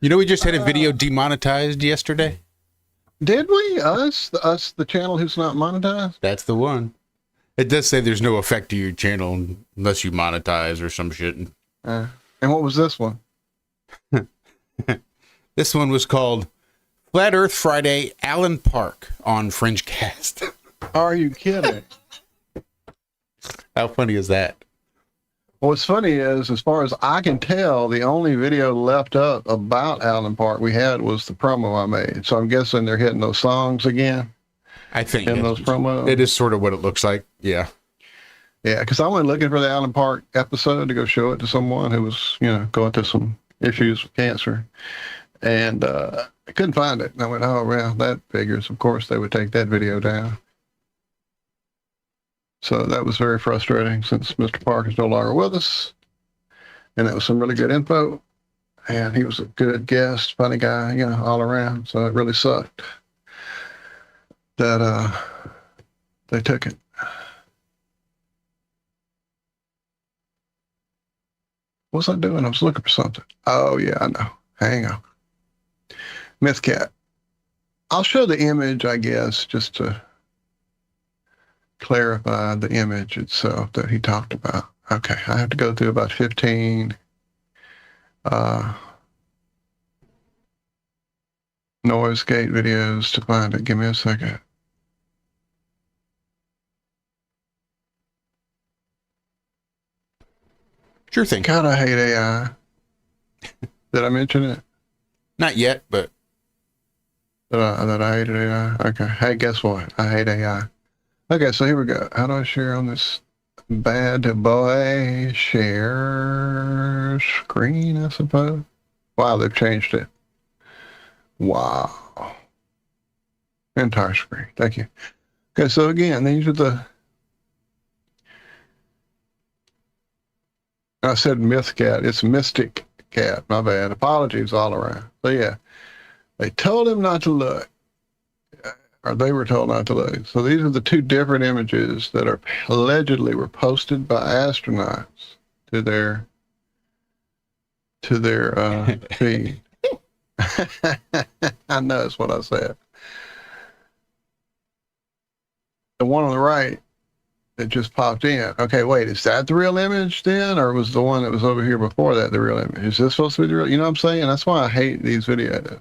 We just had a video demonetized yesterday. Did we? Us, the channel who's not monetized? That's the one. It does say there's no effect to your channel unless you monetize or some shit. And what was this one? This one was called Flat Earth Friday, Allen Park on Fringecast. Are you kidding? How funny is that? What's funny is, as far as I can tell, the only video left up about Allen Park we had was the promo I made. So I'm guessing they're hitting those songs again. I think in those promos. It is sort of what it looks like. Yeah. Yeah, because I went looking for the Allen Park episode to go show it to someone who was, going through some issues with cancer. And I couldn't find it. And I went, oh, well, that figures. Of course, they would take that video down. So that was very frustrating since Mr. Park is no longer with us. And that was some really good info. And he was a good guest, funny guy, all around. So it really sucked that they took it. What was I doing? I was looking for something. Oh, yeah, I know. Hang on. Myth Cat. I'll show the image, I guess, just to clarify the image itself that he talked about. Okay, I have to go through about 15 noise gate videos to find it. Give me a second. Sure thing. God, I hate AI. Did I mention it? Not yet, but that I hated AI. Okay. Hey, guess what? I hate AI. Okay, so here we go. How do I share on this bad boy? Share screen, I suppose. Wow, they've changed it. Wow. Entire screen. Thank you. Okay, so again, these are the... I said myth cat. It's mystic cat. My bad. Apologies all around. So yeah, they told him not to look. Or they were told not to look. So these are the two different images that are allegedly were posted by astronauts to their feed. I know that's what I said. The one on the right that just popped in. Okay, wait, is that the real image then? Or was the one that was over here before that the real image? Is this supposed to be the real? You know what I'm saying? That's why I hate these videos.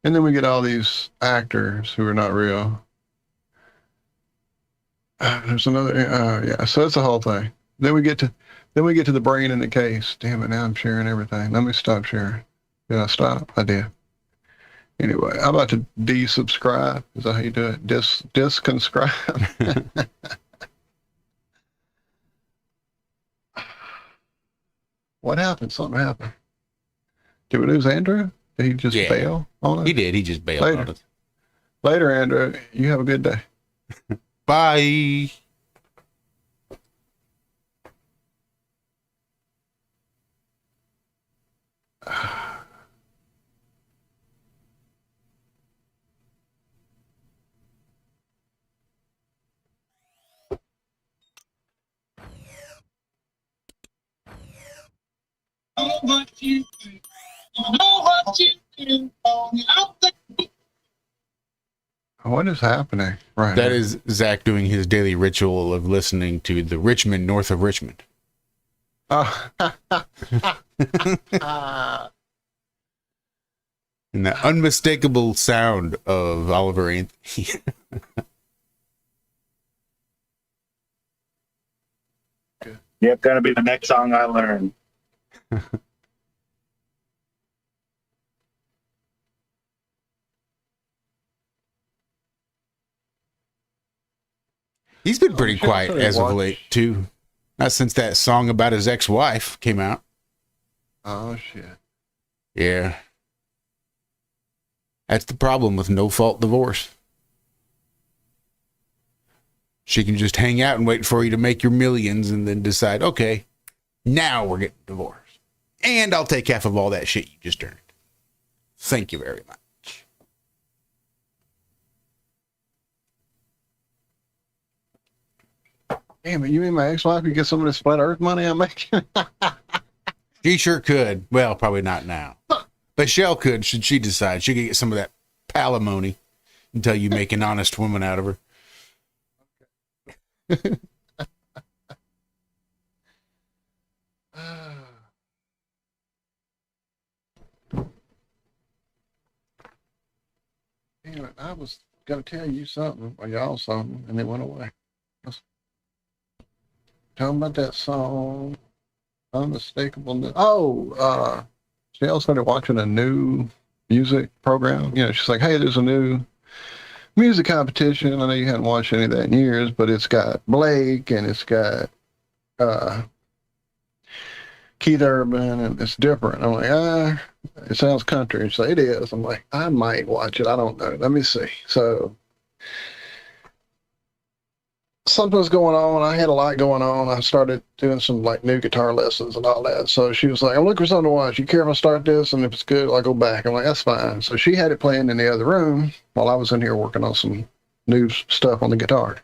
And then we get all these actors who are not real. There's another, yeah, so that's the whole thing. Then we get to the brain in the case. Damn it, now I'm sharing everything. Let me stop sharing. Did I stop? I did. Anyway, I'm about to desubscribe. Is that how you do it? Disconscribe. What happened? Something happened. Did we lose Andrew? Did he just bail on us? He did. He just bailed on us. Later, Andrew. You have a good day. Bye. What is happening right That now? is Zach doing his daily ritual of listening to the Richmond north of Richmond. And the unmistakable sound of Oliver Anthony. Yep, gonna be the next song I learn. He's been pretty quiet as of late, too. Not since that song about his ex-wife came out. Oh, shit. Yeah. That's the problem with no-fault divorce. She can just hang out and wait for you to make your millions and then decide, okay, now we're getting divorced. And I'll take half of all that shit you just earned. Thank you very much. Damn it, you mean my ex-wife could get some of this flat earth money I'm making? She sure could. Well, probably not now. But Shell could, should she decide. She could get some of that palimony until you make an honest woman out of her. Damn it, I was going to tell you something, or y'all something, and it went away. Tell them about that song, Unmistakable. Oh, Shell started watching a new music program. You know, she's like, hey, there's a new music competition. I know you hadn't watched any of that in years, but it's got Blake and it's got Keith Urban, and it's different. I'm like, it sounds country. So it is. I'm like, I might watch it. I don't know. Let me see. So something's going on. I had a lot going on. I started doing some like new guitar lessons and all that. So she was like, I'm looking for something to watch. You care if I start this? And if it's good, I'll go back. I'm like, that's fine. So she had it playing in the other room while I was in here working on some new stuff on the guitar.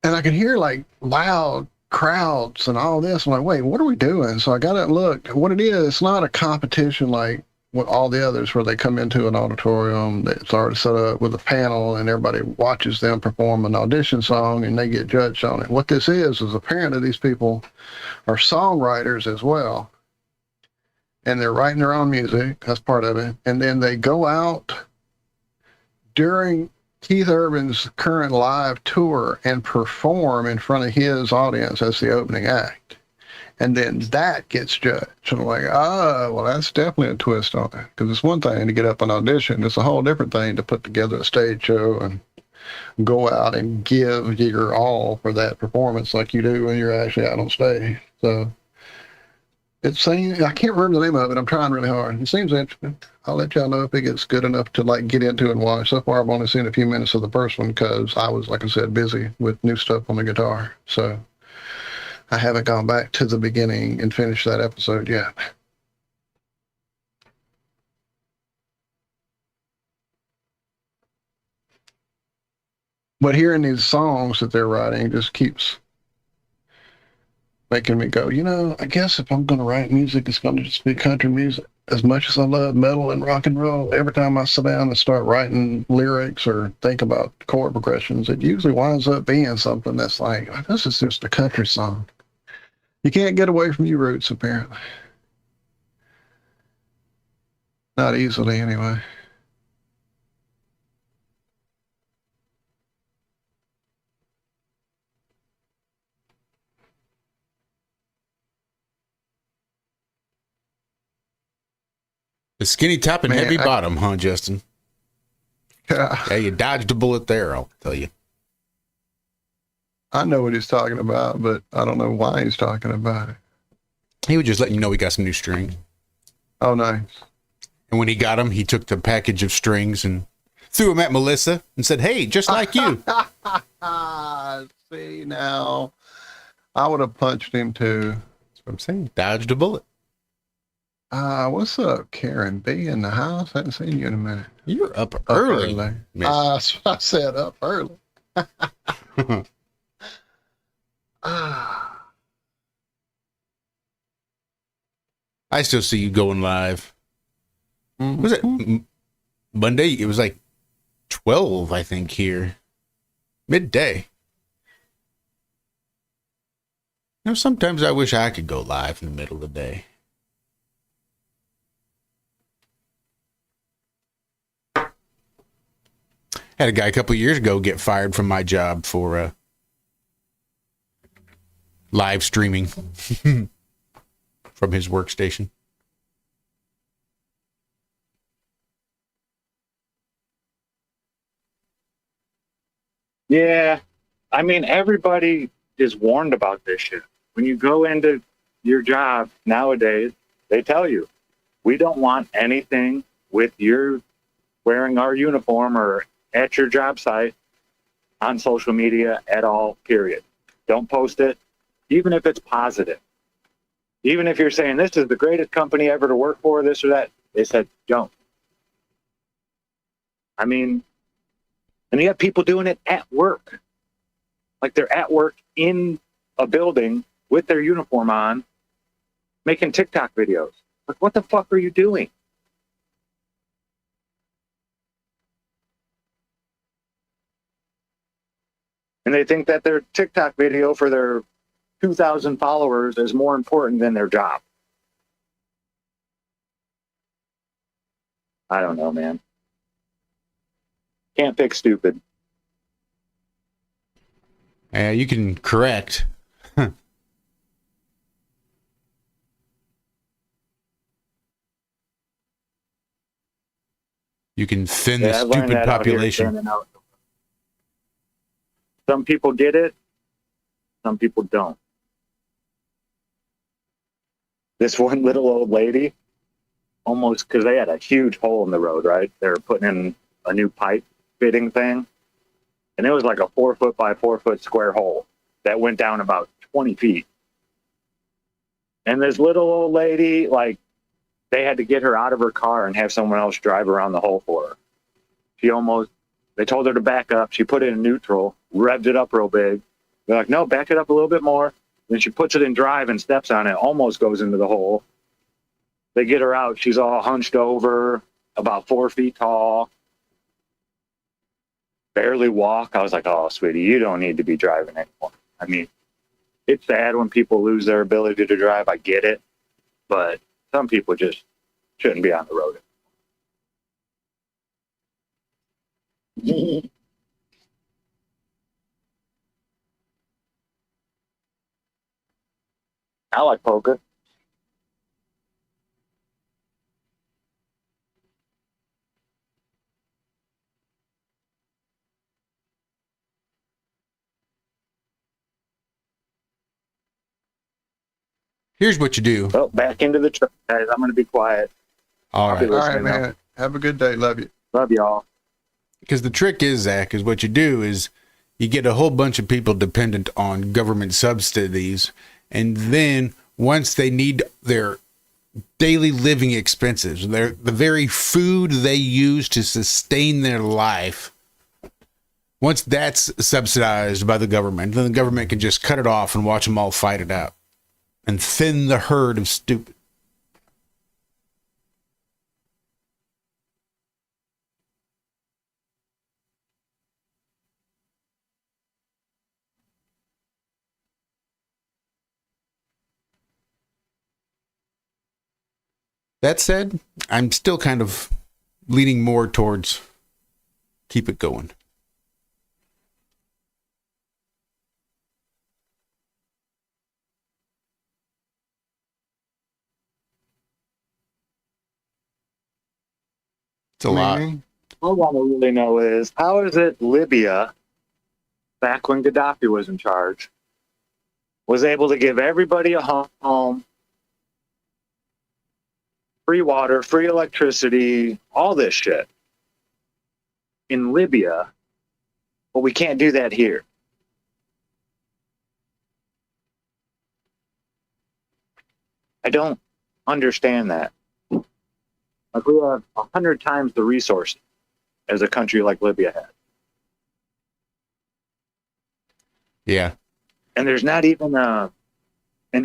And I could hear like loud crowds and all this. I'm like, wait, what are we doing? So I got up and looked. What it is, it's not a competition like with all the others where they come into an auditorium that's already set up with a panel and everybody watches them perform an audition song and they get judged on it. What this is apparently these people are songwriters as well. And they're writing their own music. That's part of it. And then they go out during Keith Urban's current live tour and perform in front of his audience as the opening act. And then that gets judged. And I'm like, well, that's definitely a twist on it. Because it's one thing to get up and audition. It's a whole different thing to put together a stage show and go out and give your all for that performance like you do when you're actually out on stage. So it seems, I can't remember the name of it. I'm trying really hard. It seems interesting. I'll let y'all know if it gets good enough to like get into and watch. So far, I've only seen a few minutes of the first one because I was, like I said, busy with new stuff on the guitar. So I haven't gone back to the beginning and finished that episode yet. But hearing these songs that they're writing just keeps making me go, I guess if I'm going to write music, it's going to just be country music. As much as I love metal and rock and roll, every time I sit down and start writing lyrics or think about chord progressions, it usually winds up being something that's like, this is just a country song. You can't get away from your roots, apparently. Not easily, anyway. The skinny top and heavy bottom, huh, Justin? Yeah, you dodged a bullet there, I'll tell you. I know what he's talking about, but I don't know why he's talking about it. He was just letting you know we got some new strings. Oh, nice. And when he got them, he took the package of strings and threw them at Melissa and said, hey, just like you. See, now, I would have punched him, too. That's what I'm saying. Dodged a bullet. What's up, Karen B in the house? I haven't seen you in a minute. You're up early. I said up early. I still see you going live. Was it Monday? It was like 12, I think, here. Midday. Sometimes I wish I could go live in the middle of the day. Had a guy a couple of years ago get fired from my job for live streaming from his workstation. Yeah. I mean, everybody is warned about this shit. When you go into your job nowadays, they tell you, we don't want anything with your wearing our uniform or at your job site on social media at all, period. Don't post it, even if it's positive. Even if you're saying this is the greatest company ever to work for, this or that, they said don't. I mean, and you have people doing it at work. Like they're at work in a building with their uniform on, making TikTok videos. Like, what the fuck are you doing? And they think that their TikTok video for their 2,000 followers is more important than their job. I don't know, man. Can't fix stupid. You can correct. You can thin the stupid population. Some people get it. Some people don't. This one little old lady, almost, because they had a huge hole in the road, right? They were putting in a new pipe fitting thing. And it was like a 4 foot by 4 foot square hole that went down about 20 feet. And this little old lady, like, they had to get her out of her car and have someone else drive around the hole for her. They told her to back up. She put it in neutral, revved it up real big. They're like, no, back it up a little bit more. Then she puts it in drive and steps on it, almost goes into the hole. They get her out. She's all hunched over, about 4 feet tall, barely walk. I was like, oh, sweetie, you don't need to be driving anymore. I mean, it's sad when people lose their ability to drive. I get it. But some people just shouldn't be on the road. I like poker. Here's what you do. Well, back into the truck, guys. I'm going to be quiet. All I'll be right. All right, listening now. man. Have a good day. Love you. Love y'all. Because the trick is, Zach, is what you do is you get a whole bunch of people dependent on government subsidies. And then once they need their daily living expenses, the very food they use to sustain their life, once that's subsidized by the government, then the government can just cut it off and watch them all fight it out and thin the herd of stupid. That said, I'm still kind of leaning more towards keep it going. It's a lot. All I want to really know is, how is it Libya, back when Gaddafi was in charge, was able to give everybody a home, free water, free electricity, all this shit in Libya, but we can't do that here? I don't understand that. Like, we have 100 times the resources as a country like Libya had. Yeah. And there's not even an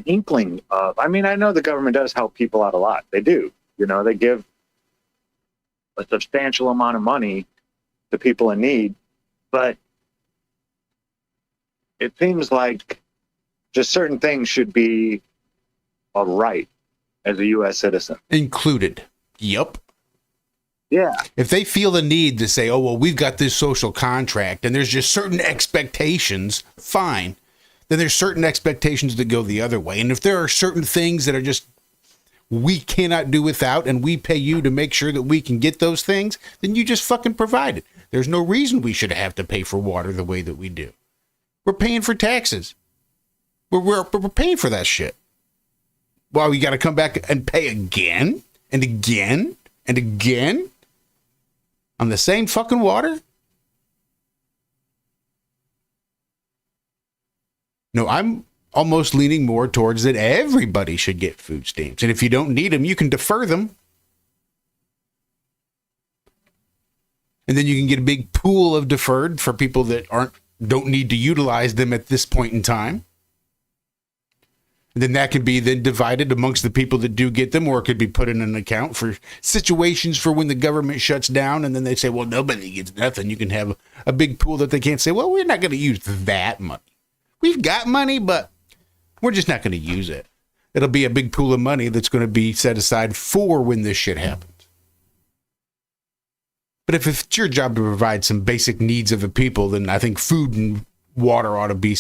inkling of, I mean, I know the government does help people out a lot. They do. You know, they give a substantial amount of money to people in need. But it seems like just certain things should be a right as a U.S. citizen. Included. Yep. Yeah. If they feel the need to say, oh, well, we've got this social contract and there's just certain expectations, fine. Then there's certain expectations that go the other way. And if there are certain things that are just we cannot do without and we pay you to make sure that we can get those things, then you just fucking provide it. There's no reason we should have to pay for water the way that we do. We're paying for taxes. We're paying for that shit. Well, we got to come back and pay again and again and again on the same fucking water? No, I'm almost leaning more towards that everybody should get food stamps. And if you don't need them, you can defer them. And then you can get a big pool of deferred for people that don't need to utilize them at this point in time. And then that can be then divided amongst the people that do get them, or it could be put in an account for situations for when the government shuts down and then they say, well, nobody gets nothing. You can have a big pool that they can't say, well, we're not going to use that money. We've got money, but we're just not going to use it. It'll be a big pool of money that's going to be set aside for when this shit happens. But if it's your job to provide some basic needs of the people, then I think food and water ought to be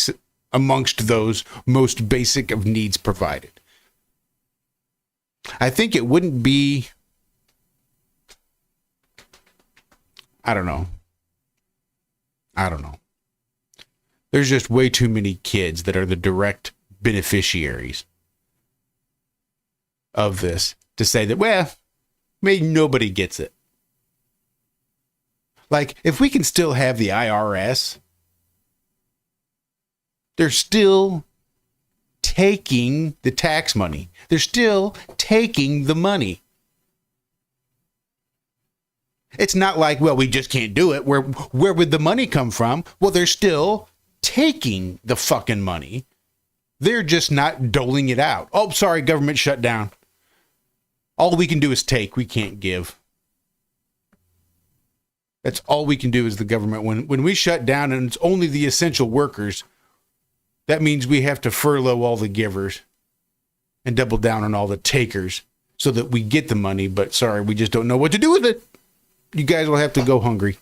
amongst those most basic of needs provided. I think it wouldn't be, I don't know. There's just way too many kids that are the direct beneficiaries of this to say that, well, maybe nobody gets it. Like, if we can still have the IRS, they're still taking the tax money. They're still taking the money. It's not like, well, we just can't do it. Where would the money come from? Well, they're still taking the fucking money. They're just not doling it out. Oh, sorry, government shut down. All we can do is take. We can't give. That's all we can do as the government. When we shut down and it's only the essential workers, that means we have to furlough all the givers and double down on all the takers so that we get the money. But sorry, we just don't know what to do with it. You guys will have to go hungry.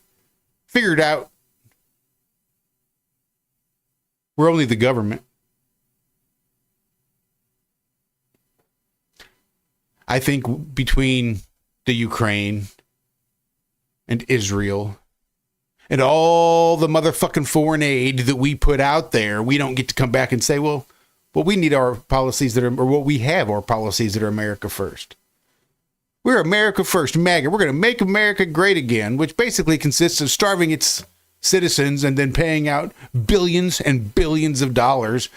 Figure it out. We're only the government. I think between the Ukraine and Israel and all the motherfucking foreign aid that we put out there, we don't get to come back and say, well, we need our policies that are, or what we have our policies that are America first. We're America first, MAGA. We're going to make America great again, which basically consists of starving its citizens and then paying out billions and billions of dollars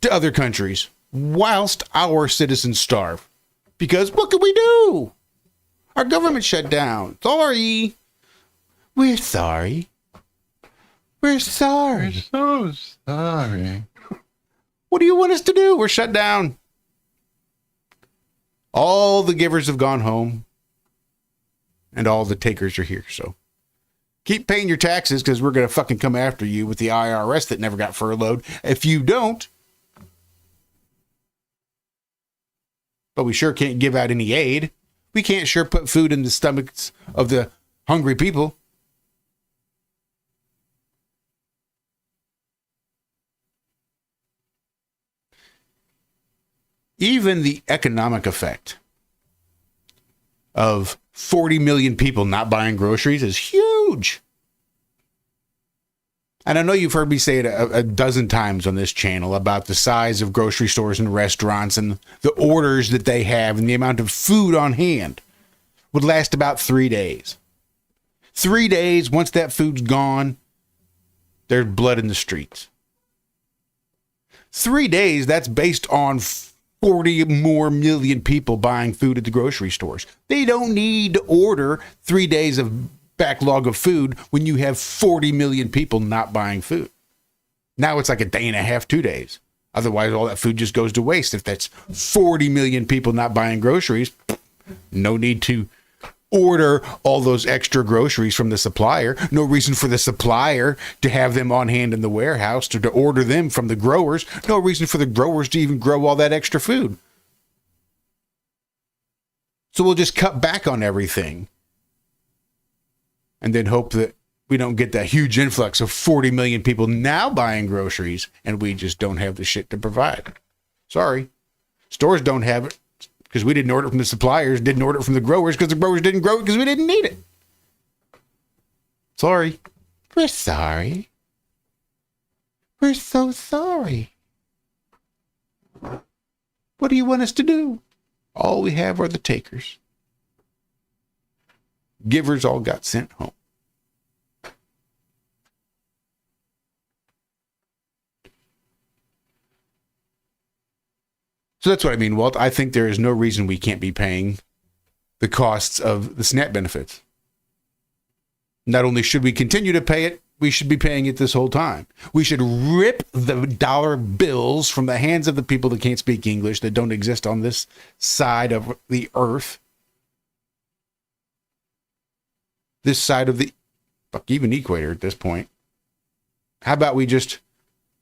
to other countries whilst our citizens starve. Because what can we do? Our government shut down. Sorry. We're sorry. We're sorry. We're so sorry. What do you want us to do? We're shut down. All the givers have gone home. And all the takers are here. So keep paying your taxes because we're going to fucking come after you with the IRS that never got furloughed. If you don't. But we sure can't give out any aid. We can't sure put food in the stomachs of the hungry people. Even the economic effect of 40 million people not buying groceries is huge. And I know you've heard me say it a dozen times on this channel about the size of grocery stores and restaurants and the orders that they have and the amount of food on hand would last about 3 days. 3 days, once that food's gone, there's blood in the streets. 3 days, that's based on 40 more million people buying food at the grocery stores. They don't need to order 3 days of backlog of food when you have 40 million people not buying food. Now it's like a day and a half, 2 days. Otherwise, all that food just goes to waste. If that's 40 million people not buying groceries, no need to order all those extra groceries from the supplier. No reason for the supplier to have them on hand in the warehouse or to order them from the growers. No reason for the growers to even grow all that extra food. So we'll just cut back on everything and then hope that we don't get that huge influx of 40 million people now buying groceries and we just don't have the shit to provide. Sorry. Stores don't have it because we didn't order it from the suppliers, didn't order it from the growers because the growers didn't grow it because we didn't need it. Sorry. We're sorry. We're so sorry. What do you want us to do? All we have are the takers. Givers all got sent home. So that's what I mean, Walt. I think there is no reason we can't be paying the costs of the SNAP benefits. Not only should we continue to pay it, we should be paying it this whole time. We should rip the dollar bills from the hands of the people that can't speak English, that don't exist on this side of the earth. This side of the, fuck, even equator at this point. How about we just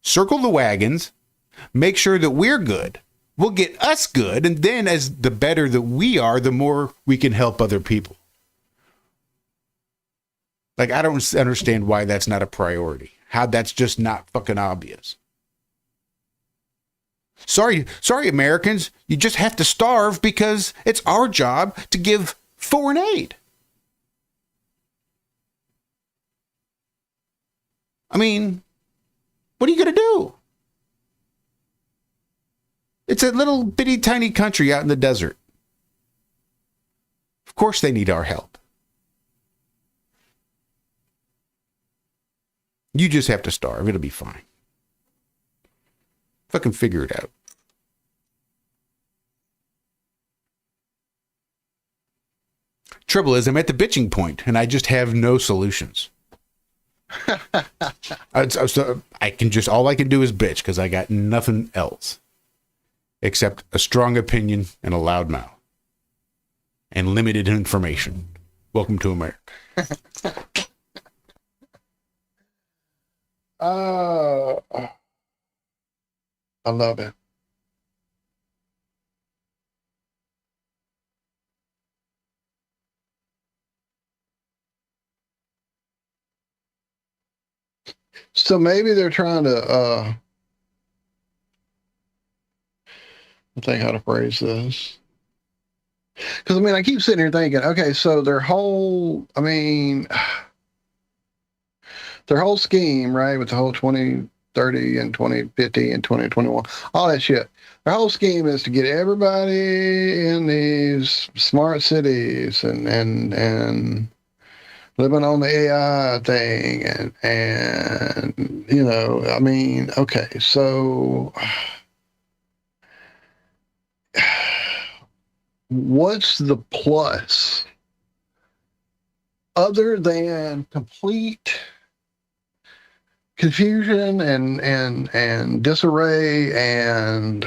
circle the wagons, make sure that we're good. We'll get us good, and then as the better that we are, the more we can help other people. Like, I don't understand why that's not a priority. How that's just not fucking obvious. Sorry, Americans. You just have to starve because it's our job to give foreign aid. I mean, what are you going to do? It's a little bitty tiny country out in the desert. Of course they need our help. You just have to starve. It'll be fine. Fucking figure it out. Trouble is, I'm at the bitching point, and I just have no solutions. So I can just, all I can do is bitch because I got nothing else except a strong opinion and a loud mouth and limited information. Welcome to America. I love it. So maybe they're trying to think how to phrase this. Because, I mean, I keep sitting here thinking, okay, so their whole scheme, right, with the whole 2030 and 2050 and 2021, all that shit. Their whole scheme is to get everybody in these smart cities and living on the AI thing. And you know, I mean, okay, so what's the plus other than complete confusion and disarray and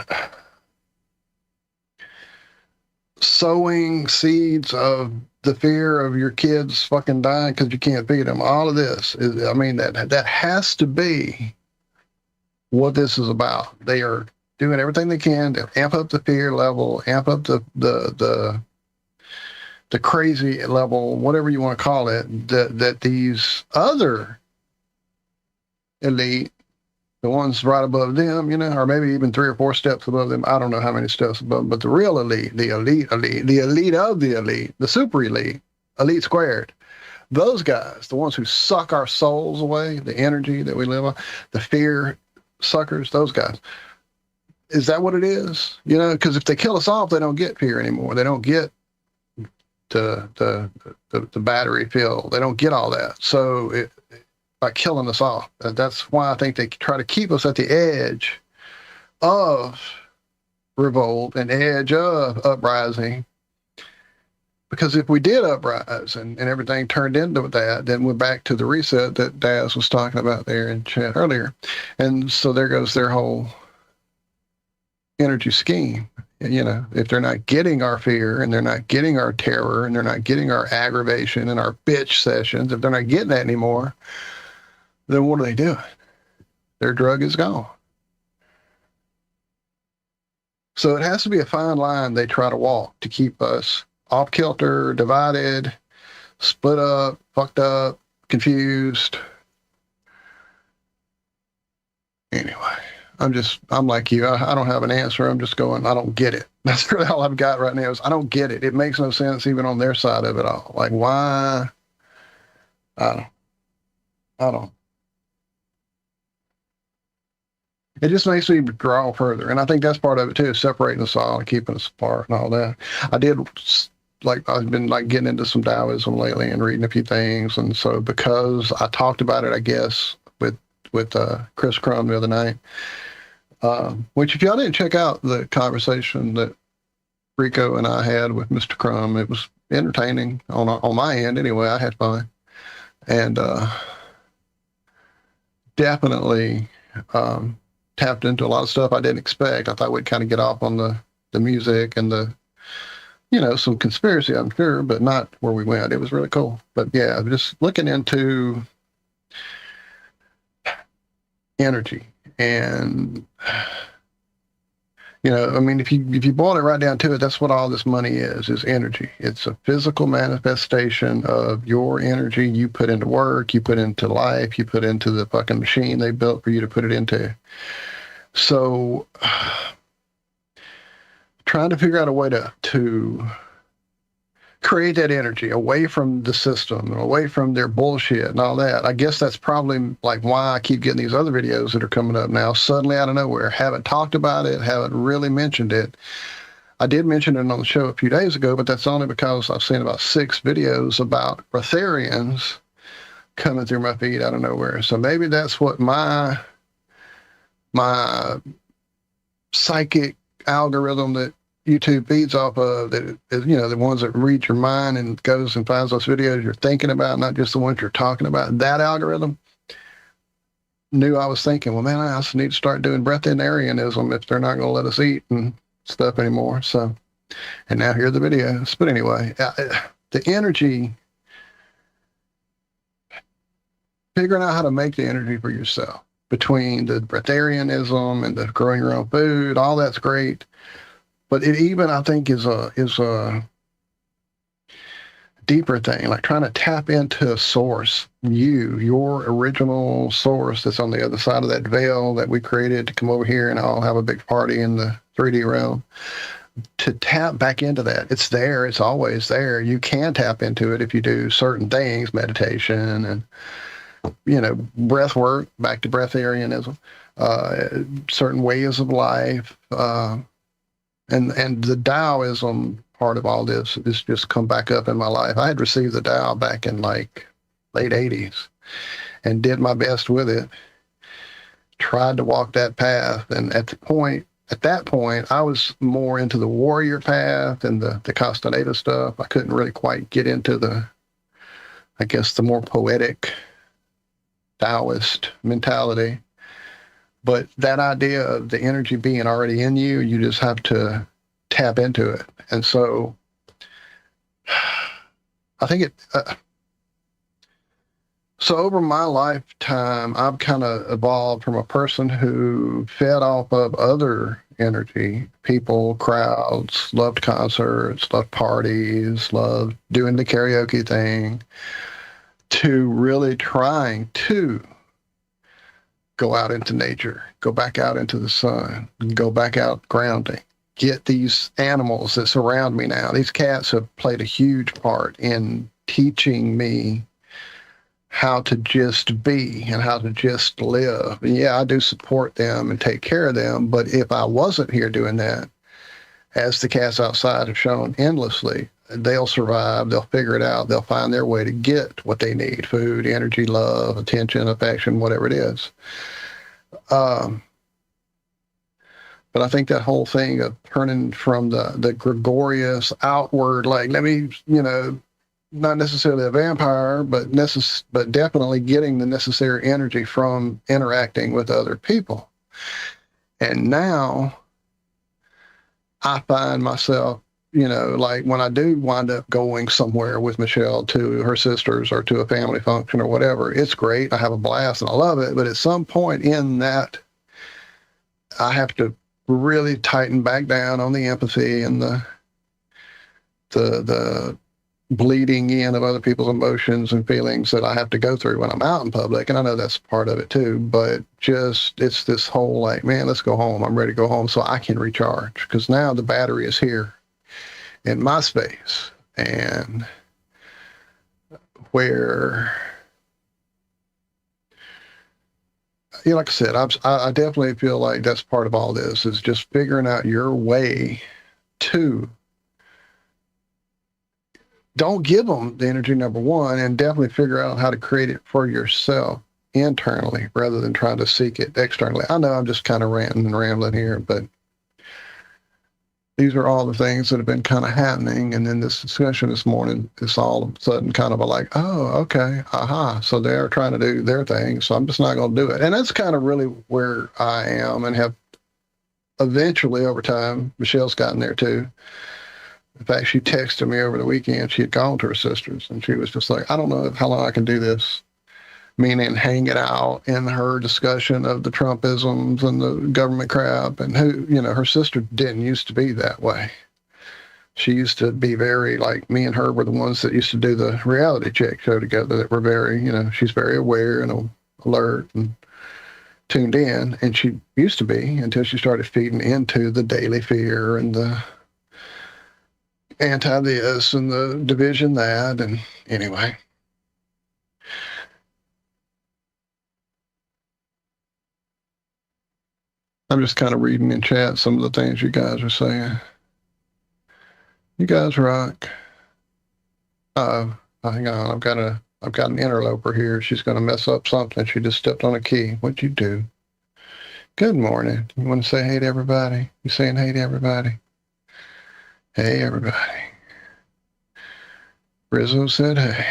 sowing seeds of the fear of your kids fucking dying because you can't feed them? All of this is, I mean, that has to be what this is about. They are doing everything they can to amp up the fear level, amp up the crazy level, whatever you want to call it, that these other elite, the ones right above them, you know, or maybe even 3 or 4 steps above them. I don't know how many steps above, but the real elite, the elite of the elite, the super elite, elite squared, those guys, the ones who suck our souls away, the energy that we live on, the fear suckers, those guys. Is that what it is? You know, because if they kill us off, they don't get fear anymore. They don't get the battery filled. They don't get all that. So by killing us off, that's why I think they try to keep us at the edge of revolt and edge of uprising. Because if we did uprise and everything turned into that, then we're back to the reset that Daz was talking about there in chat earlier. And so there goes their whole energy scheme. You know, if they're not getting our fear and they're not getting our terror and they're not getting our aggravation and our bitch sessions, if they're not getting that anymore, then what are they doing? Their drug is gone. So it has to be a fine line they try to walk to keep us off kilter, divided, split up, fucked up, confused. Anyway, I'm like you. I don't have an answer. I'm just going, I don't get it. That's really all I've got right now is I don't get it. It makes no sense even on their side of it all. Like, why? I don't. It just makes me draw further. And I think that's part of it too, separating us all and keeping us apart and all that. I've been like getting into some Taoism lately and reading a few things. And so because I talked about it, I guess, with Chris Crum the other night, which if y'all didn't check out the conversation that Rico and I had with Mr. Crum, it was entertaining on my end anyway. I had fun. And definitely tapped into a lot of stuff I didn't expect. I thought we'd kind of get off on the music and the, you know, some conspiracy, I'm sure, but not where we went. It was really cool. But yeah, just looking into energy and, you know, I mean, if you boil it right down to it, that's what all this money is energy. It's a physical manifestation of your energy you put into work, you put into life, you put into the fucking machine they built for you to put it into. So trying to figure out a way to create that energy away from the system, away from their bullshit and all that. I guess that's probably like why I keep getting these other videos that are coming up now, suddenly out of nowhere. Haven't talked about it, haven't really mentioned it. I did mention it on the show a few days ago, but that's only because I've seen about 6 videos about breatharians coming through my feed out of nowhere. So maybe that's what my psychic algorithm that YouTube feeds off of, that is, you know, the ones that read your mind and goes and finds those videos you're thinking about, not just the ones you're talking about. That algorithm knew I was thinking, well, man, I also need to start doing breatharianism if they're not going to let us eat and stuff anymore. So, and now here are the videos. But anyway, the energy, figuring out how to make the energy for yourself between the breatharianism and the growing your own food, all that's great. But it even, I think, is a deeper thing, like trying to tap into a source, your original source that's on the other side of that veil that we created to come over here and all have a big party in the 3D realm. to tap back into that. It's there. It's always there. You can tap into it if you do certain things, meditation and, breath work, back to breatharianism, certain ways of life. And the Taoism part of all this has just come back up in my life. I had received the Tao back in like late 80s and did my best with it. Tried to walk that path. And at that point, I was more into the warrior path and the Castaneda stuff. I couldn't really quite get into the more poetic Taoist mentality. But that idea of the energy being already in you, you just have to tap into it. And so I think so over my lifetime, I've kind of evolved from a person who fed off of other energy, people, crowds, loved concerts, loved parties, loved doing the karaoke thing, to really trying to go out into nature, go back out into the sun, go back out grounding, get these animals that surround me now. These cats have played a huge part in teaching me how to just be and how to just live. And yeah, I do support them and take care of them, but if I wasn't here doing that, as the cats outside have shown endlessly, they'll survive, they'll figure it out, they'll find their way to get what they need: food, energy, love, attention, affection, whatever it is. But I think that whole thing of turning from the gregarious outward, like, let me, not necessarily a vampire, but definitely getting the necessary energy from interacting with other people. And now I find myself, like when I do wind up going somewhere with Michelle to her sisters or to a family function or whatever, it's great. I have a blast and I love it. But at some point in that, I have to really tighten back down on the empathy and the bleeding in of other people's emotions and feelings that I have to go through when I'm out in public. And I know that's part of it too, but it's this whole like, man, let's go home. I'm ready to go home so I can recharge, because now the battery is here in my space. And where, like I said, I definitely feel like that's part of all this, is just figuring out your way to, don't give them the energy, number one, and definitely figure out how to create it for yourself internally rather than trying to seek it externally. I know I'm just kind of ranting and rambling here, but these are all the things that have been kind of happening. And then this discussion this morning, it's all of a sudden kind of like, oh, okay, aha. So they're trying to do their thing, so I'm just not going to do it. And that's kind of really where I am, and have eventually over time, Michelle's gotten there too. In fact, she texted me over the weekend. She had gone to her sisters, and she was just like, I don't know how long I can do this. Meaning hanging out in her discussion of the Trumpisms and the government crap, and her sister didn't used to be that way. She used to be very, like, me and her were the ones that used to do the reality check show together, that were very, she's very aware and alert and tuned in. And she used to be, until she started feeding into the daily fear and the anti-this and the division that. And anyway, I'm just kind of reading in chat some of the things you guys are saying. You guys rock. Hang on, I've got an interloper here. She's going to mess up something. She just stepped on a key. What'd you do? Good morning. You want to say hey to everybody? You saying hey to everybody? Hey, everybody. Rizzo said hey.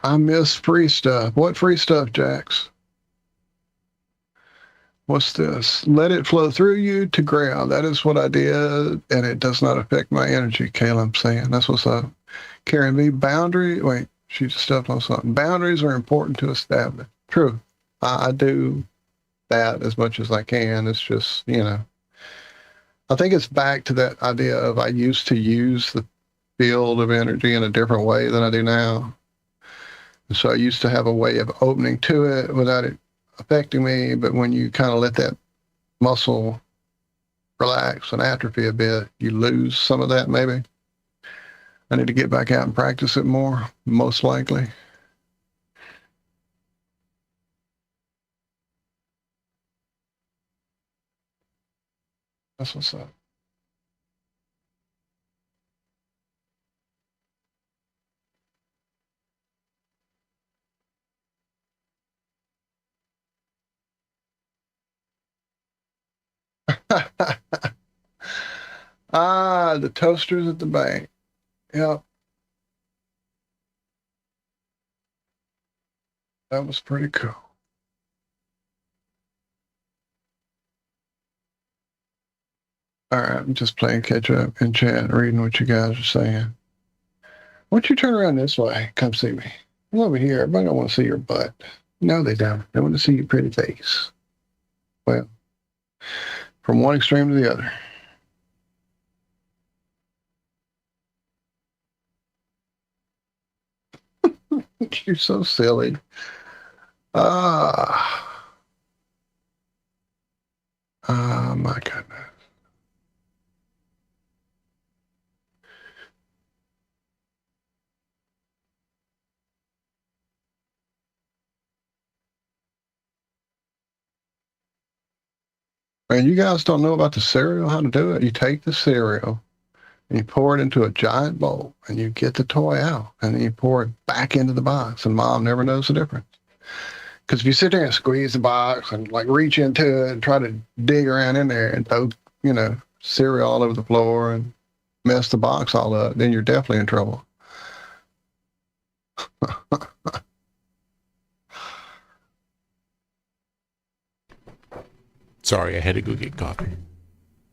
I miss free stuff. What free stuff, Jax? What's this? Let it flow through you to ground. That is what I did, and it does not affect my energy, Caleb saying. That's what's up. Karen B, wait, she just stepped on something. Boundaries are important to establish. True. I do that as much as I can. It's just, I think it's back to that idea of, I used to use the field of energy in a different way than I do now. So I used to have a way of opening to it without it affecting me, but when you kind of let that muscle relax and atrophy a bit, you lose some of that maybe. I need to get back out and practice it more, most likely. That's what's up. The toasters at the bank. Yep. That was pretty cool. All right, I'm just playing catch up in chat, reading what you guys are saying. Why don't you turn around this way? Come see me. I'm over here. Everybody don't want to see your butt. No, they don't. They want to see your pretty face. Well, from one extreme to the other. You're so silly. My goodness. Man, you guys don't know about the cereal, how to do it. You take the cereal and you pour it into a giant bowl and you get the toy out and then you pour it back into the box and mom never knows the difference. Because if you sit there and squeeze the box and like reach into it and try to dig around in there and throw, cereal all over the floor and mess the box all up, then you're definitely in trouble. Sorry, I had to go get coffee.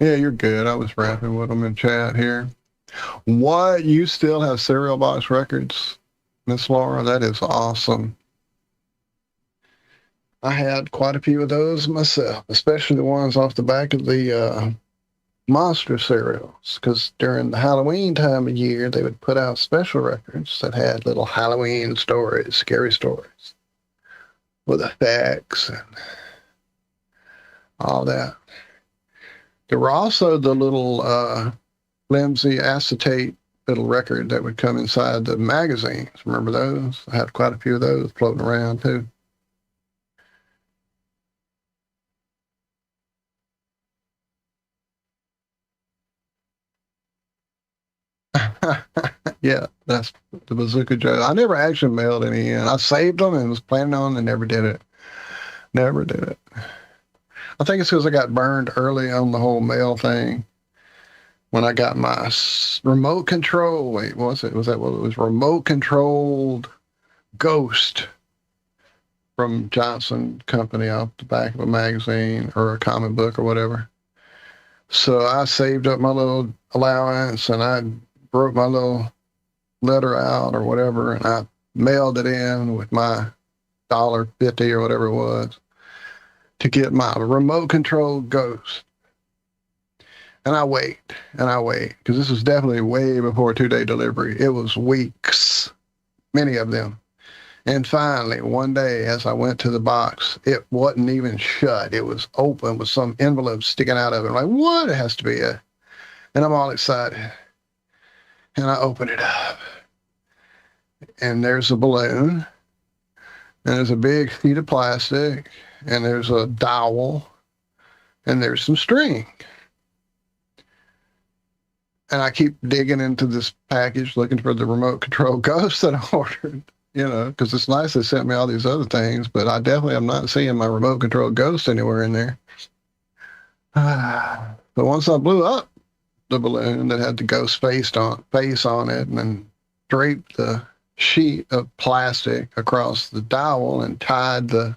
Yeah, you're good. I was rapping with them in chat here. What? You still have cereal box records, Miss Laura? That is awesome. I had quite a few of those myself, especially the ones off the back of the monster cereals, because during the Halloween time of year, they would put out special records that had little Halloween stories, scary stories, with effects and all that. There were also the little flimsy acetate little record that would come inside the magazines. Remember those? I had quite a few of those floating around too. Yeah, that's the Bazooka Joe. I never actually mailed any in. I saved them and was planning on and never did it. Never did it. I think it's because I got burned early on the whole mail thing. When I got my remote control, wait, what was it? Was that what it was? Remote controlled Ghost from Johnson Company off the back of a magazine or a comic book or whatever. So I saved up my little allowance and I wrote my little letter out or whatever, and I mailed it in with my $1.50 or whatever it was to get my remote control Ghost. And I wait, because this was definitely way before 2-day delivery. It was weeks, many of them. And finally, one day as I went to the box, it wasn't even shut. It was open with some envelope sticking out of it. I'm like, what? It has to be it. And I'm all excited. And I open it up. And there's a balloon. And there's a big sheet of plastic. And there's a dowel. And there's some string. And I keep digging into this package looking for the remote control Ghost that I ordered, because it's nice they sent me all these other things, but I definitely am not seeing my remote control Ghost anywhere in there. But once I blew up the balloon that had the Ghost face on it and then draped the sheet of plastic across the dowel and tied the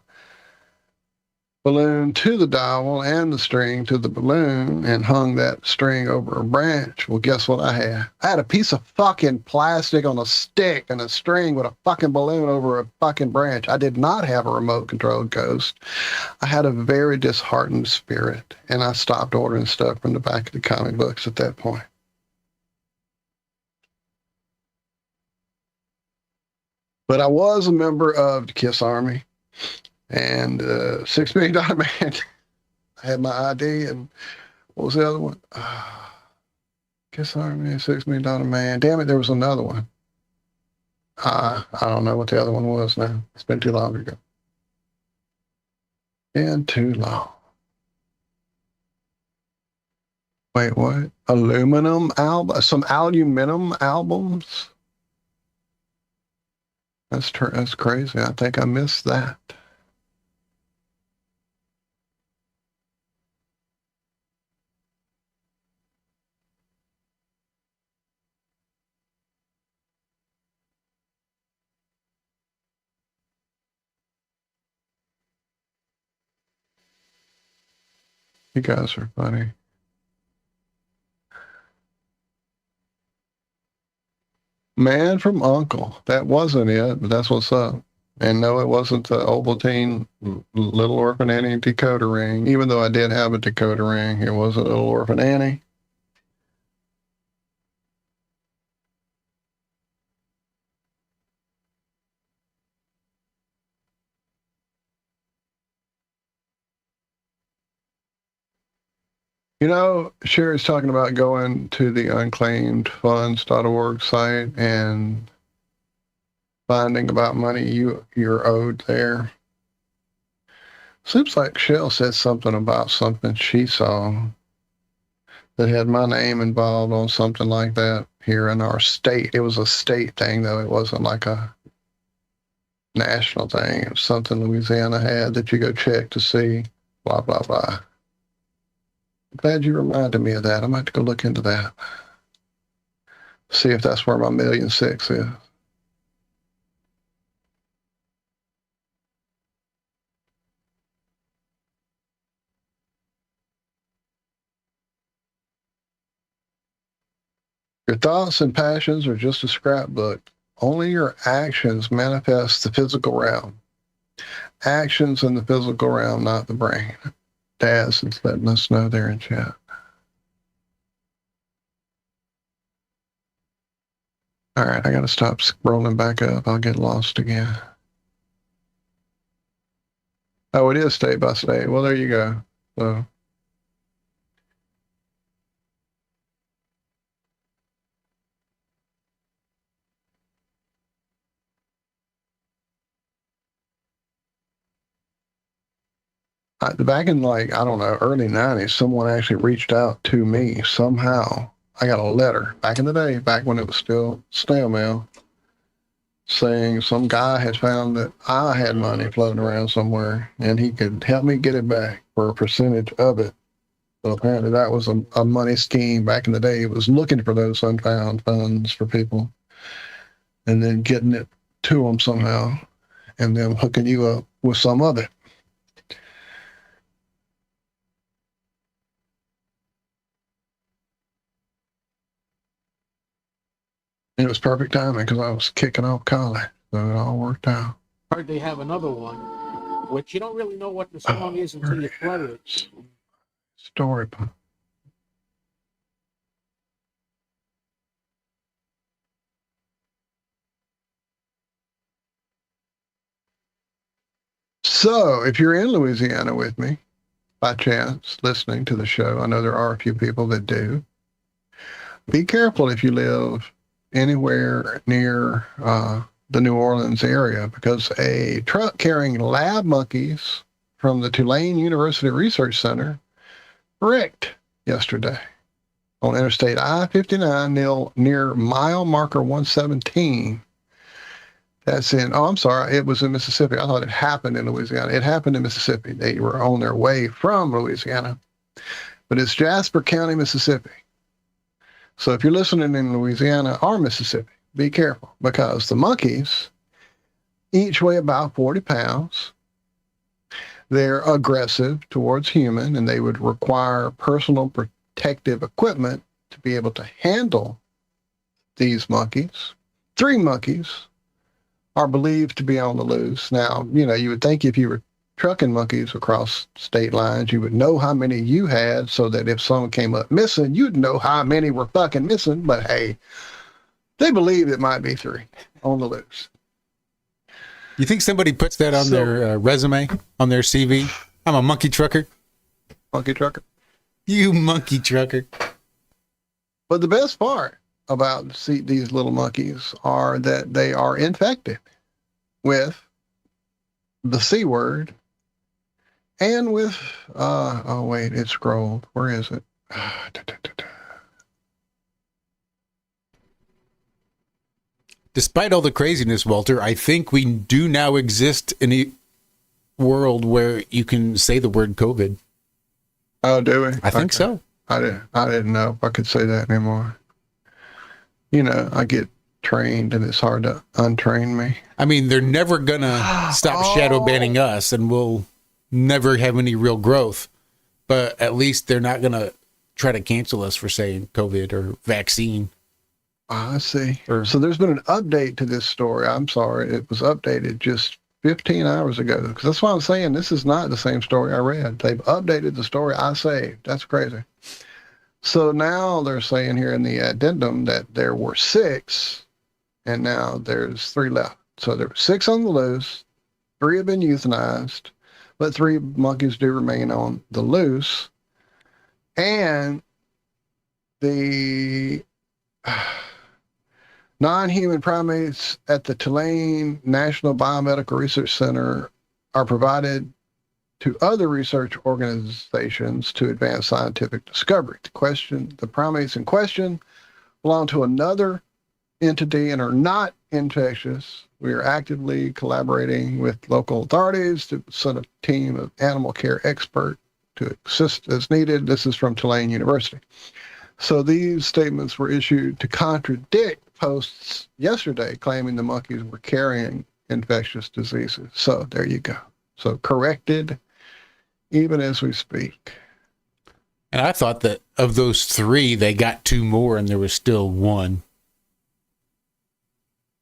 balloon to the dowel and the string to the balloon and hung that string over a branch. Well, guess what I had? I had a piece of fucking plastic on a stick and a string with a fucking balloon over a fucking branch. I did not have a remote controlled Ghost. I had a very disheartened spirit, and I stopped ordering stuff from the back of the comic books at that point. But I was a member of the KISS Army. And $6 million man. I had my ID, and what was the other one? Guess I remember $6 million man. Damn it, there was another one. I don't know what the other one was now. It's been too long ago. Been too long. Wait, what? Aluminum album? Some aluminum albums? That's crazy. I think I missed that. You guys are funny. Man from Uncle. That wasn't it, but that's what's up. And no, it wasn't the Ovaltine Little Orphan Annie decoder ring. Even though I did have a decoder ring, it wasn't Little Orphan Annie. You know, Sherry's talking about going to the unclaimedfunds.org site and finding about money you're owed there. Seems like Shell said something about something she saw that had my name involved on something like that here in our state. It was a state thing, though. It wasn't like a national thing. It was something Louisiana had that you go check to see, blah, blah, blah. I'm glad you reminded me of that. I might have to go look into that. See if that's where my $1.6 million is. Your thoughts and passions are just a scrapbook. Only your actions manifest the physical realm. Actions in the physical realm, not the brain. Daz is letting us know there in chat. All right, I got to stop scrolling back up. I'll get lost again. Oh, it is state by state. Well, there you go. Back in I don't know, early 90s, someone actually reached out to me somehow. I got a letter back in the day, back when it was still snail mail, saying some guy had found that I had money floating around somewhere and he could help me get it back for a percentage of it. So apparently that was a money scheme back in the day. It was looking for those unfound funds for people and then getting it to them somehow and then hooking you up with some of it. It was perfect timing because I was kicking off college, so it all worked out. Heard they have another one, which you don't really know what the song is until you play it. Story. So, if you're in Louisiana with me, by chance, listening to the show, I know there are a few people that do. Be careful if you live anywhere near the New Orleans area, because a truck carrying lab monkeys from the Tulane University Research Center wrecked yesterday on Interstate I-59 near mile marker 117. That's in, it was in Mississippi. I thought it happened in Louisiana. It happened in Mississippi. They were on their way from Louisiana, but it's Jasper County, Mississippi. So if you're listening in Louisiana or Mississippi, be careful, because the monkeys each weigh about 40 pounds. They're aggressive towards human, and they would require personal protective equipment to be able to handle these monkeys. 3 monkeys are believed to be on the loose. Now, you would think if you were trucking monkeys across state lines, you would know how many you had, so that if someone came up missing, you'd know how many were fucking missing. But hey, they believe it might be 3 on the loose. You think somebody puts that on their resume, on their CV? I'm a monkey trucker. Monkey trucker. You monkey trucker. But the best part about these little monkeys are that they are infected with the C word and with, oh wait, it scrolled. Where is it? Despite all the craziness, Walter, I think we do now exist in a world where you can say the word COVID. Oh, do we? I think so. I didn't know if I could say that anymore. You know, I get trained and it's hard to untrain me. I mean, they're never going to stop shadow banning us and we'll never have any real growth. But at least they're not going to try to cancel us for saying COVID or vaccine. I see. So there's been an update to this story. I'm sorry. It was updated just 15 hours ago. Because that's why I'm saying this is not the same story I read. They've updated the story I saved. That's crazy. So now they're saying here in the addendum that there were 6, and now there's 3 left. So there were 6 on the loose, 3 have been euthanized, but 3 monkeys do remain on the loose. And the non-human primates at the Tulane National Biomedical Research Center are provided to other research organizations to advance scientific discovery. The primates in question belong to another entity and are not infectious. We are actively collaborating with local authorities to send a team of animal care experts to assist as needed. This is from Tulane University. So these statements were issued to contradict posts yesterday claiming the monkeys were carrying infectious diseases. So there you go. So corrected even as we speak. And I thought that of those 3, they got 2 more and there was still 1.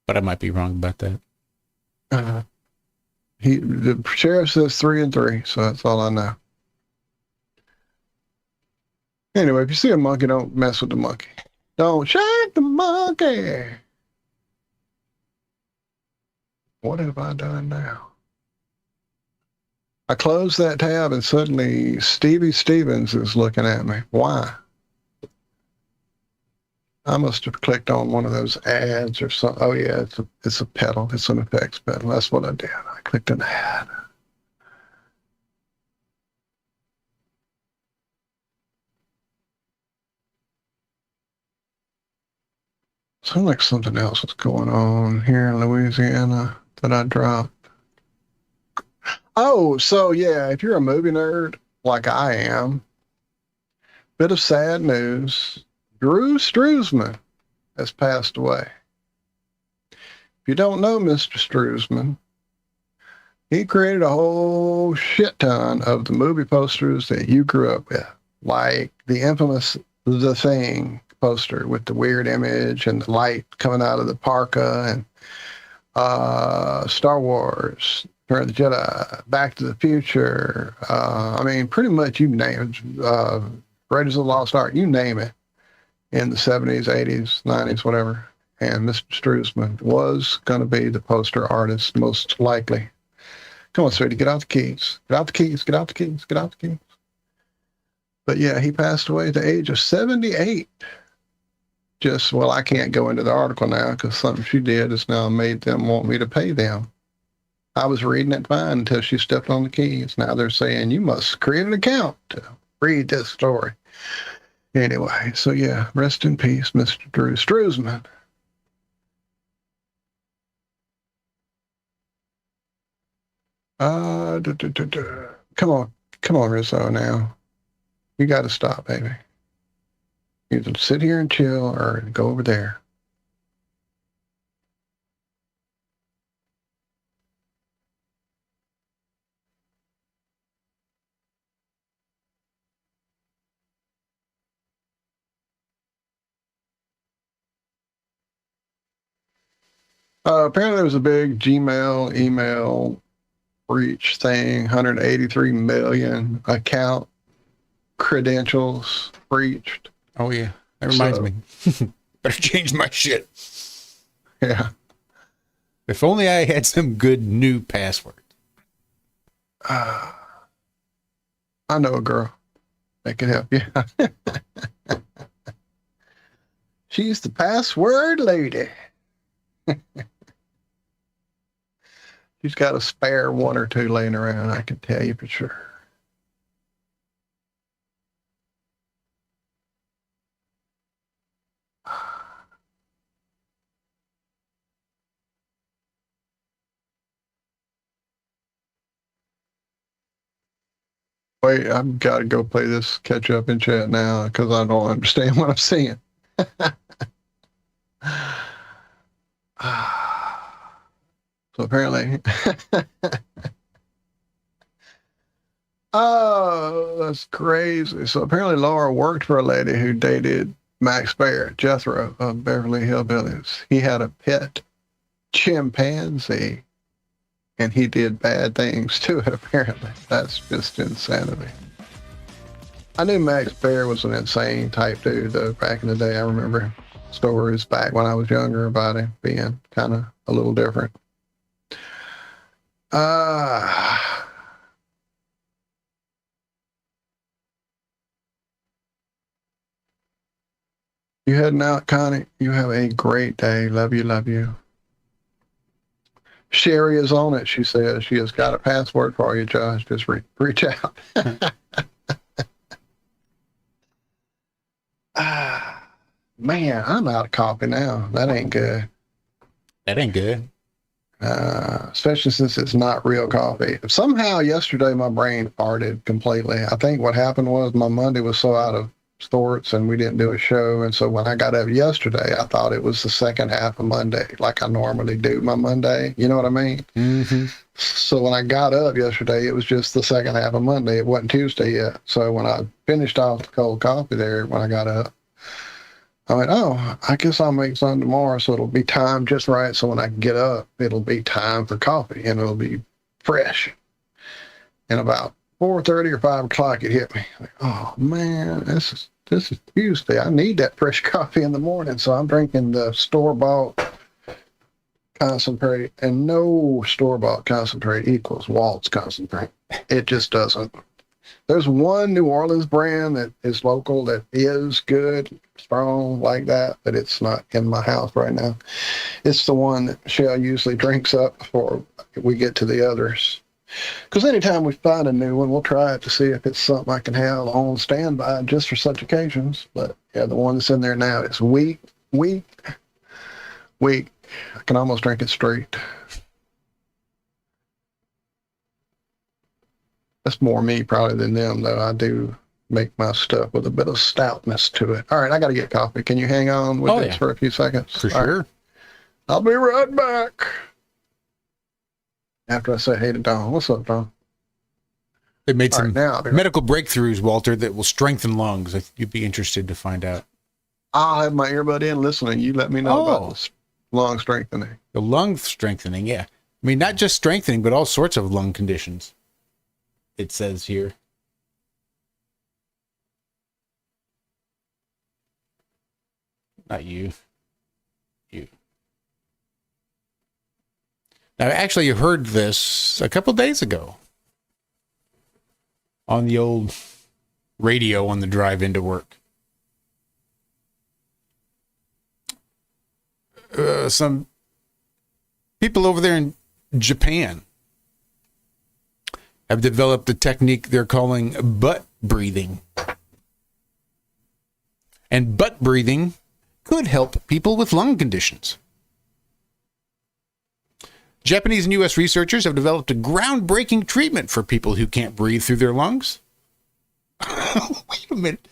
But I might be wrong about that. The sheriff says 3 and 3, so that's all I know. Anyway, if you see a monkey, don't mess with the monkey. Don't shake the monkey. What have I done now? I closed that tab and suddenly Stevie Stevens is looking at me. Why? I must have clicked on one of those ads or something. Oh yeah, it's a pedal. It's an effects pedal. That's what I did. I clicked an ad. Sounds like something else was going on here in Louisiana that I dropped. Oh, so yeah, if you're a movie nerd like I am, bit of sad news. Drew Struzman has passed away. If you don't know Mr. Struzman, he created a whole shit ton of the movie posters that you grew up with, like the infamous The Thing poster with the weird image and the light coming out of the parka, and Star Wars, Return of the Jedi, Back to the Future. I mean, pretty much you name it. Raiders of the Lost Ark, you name it, in the 70s, 80s, 90s, whatever. And Mr. Struzman was going to be the poster artist, most likely. Come on, sweetie, get out the keys. Get out the keys, get out the keys, get out the keys. But yeah, he passed away at the age of 78. Just, well, I can't go into the article now because something she did has now made them want me to pay them. I was reading it fine until she stepped on the keys. Now they're saying you must create an account to read this story. Anyway, so yeah, rest in peace, Mr. Drew Struzman. Come on, Rizzo now. You got to stop, baby. Either sit here and chill or go over there. Apparently there was a big Gmail email breach thing, 183 million account credentials breached. Oh yeah, that reminds me. Better change my shit. Yeah. If only I had some good new password. I know a girl that can help you. She's the password lady. She's got a spare one or two laying around, I can tell you for sure. Wait, I've got to go play this catch up in chat now because I don't understand what I'm seeing. So apparently, oh, that's crazy. So apparently Laura worked for a lady who dated Max Baer, Jethro of Beverly Hillbillies. He had a pet chimpanzee, and he did bad things to it, apparently. That's just insanity. I knew Max Baer was an insane type dude, though, back in the day. I remember stories back when I was younger about him being kind of a little different. You heading out, Connie? You have a great day. Love you, love you. Sherry is on it, she says. She has got a password for you, Josh. Just reach out. Man, I'm out of coffee now. That ain't good. That ain't good. Especially since it's not real coffee. Somehow yesterday my brain farted completely. I think what happened was my Monday was so out of sorts and we didn't do a show. And so when I got up yesterday, I thought it was the second half of Monday, like I normally do my Monday. You know what I mean? Mm-hmm. So when I got up yesterday, it was just the second half of Monday. It wasn't Tuesday yet. So when I finished off the cold coffee there, when I got up, I went, oh, I guess I'll make some tomorrow, so it'll be timed just right. So when I get up, it'll be time for coffee, and it'll be fresh. And about 4:30 or 5 o'clock, it hit me. Like, oh man, this is Tuesday. I need that fresh coffee in the morning, so I'm drinking the store-bought concentrate, and no store-bought concentrate equals Walt's concentrate. It just doesn't. There's one New Orleans brand that is local that is good, strong like that, but it's not in my house right now. It's the one that Michelle usually drinks up before we get to the others. Because anytime we find a new one, we'll try it to see if it's something I can have on standby just for such occasions. But yeah, the one that's in there now is weak. I can almost drink it straight. That's more me probably than them, though. I do make my stuff with a bit of stoutness to it. All right, I got to get coffee. Can you hang on with this for a few seconds? For sure. Right. I'll be right back. After I say hey to Don. What's up, Don? They made some medical breakthroughs, Walter, that will strengthen lungs. I think you'd be interested to find out. I'll have my earbud in listening. You let me know about the lung strengthening. The lung strengthening, yeah. I mean, not just strengthening, but all sorts of lung conditions. It says here. Not you. You. Now, actually, you heard this a couple days ago on the old radio on the drive into work. Some people over there in Japan have developed a technique they're calling butt breathing. And butt breathing could help people with lung conditions. Japanese and U.S. researchers have developed a groundbreaking treatment for people who can't breathe through their lungs. Wait a minute.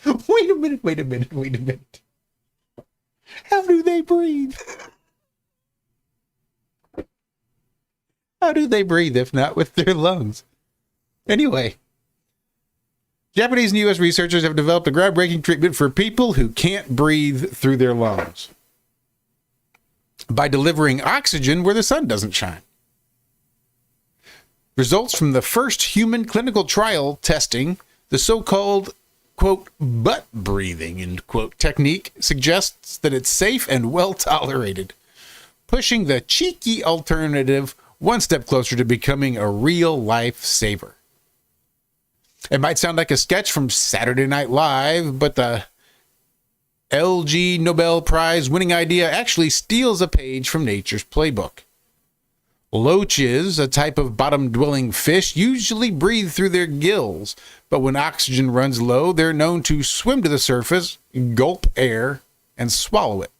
How do they breathe? How do they breathe if not with their lungs? Anyway, Japanese and U.S. researchers have developed a groundbreaking treatment for people who can't breathe through their lungs by delivering oxygen where the sun doesn't shine. Results from the first human clinical trial testing the so-called, quote, butt breathing, end quote, technique suggests that it's safe and well tolerated. pushing the cheeky alternative one step closer to becoming a real lifesaver. It might sound like a sketch from Saturday Night Live, but the LG Nobel Prize winning idea actually steals a page from nature's playbook. Loaches, a type of bottom-dwelling fish, usually breathe through their gills, but when oxygen runs low, they're known to swim to the surface, gulp air, and swallow it.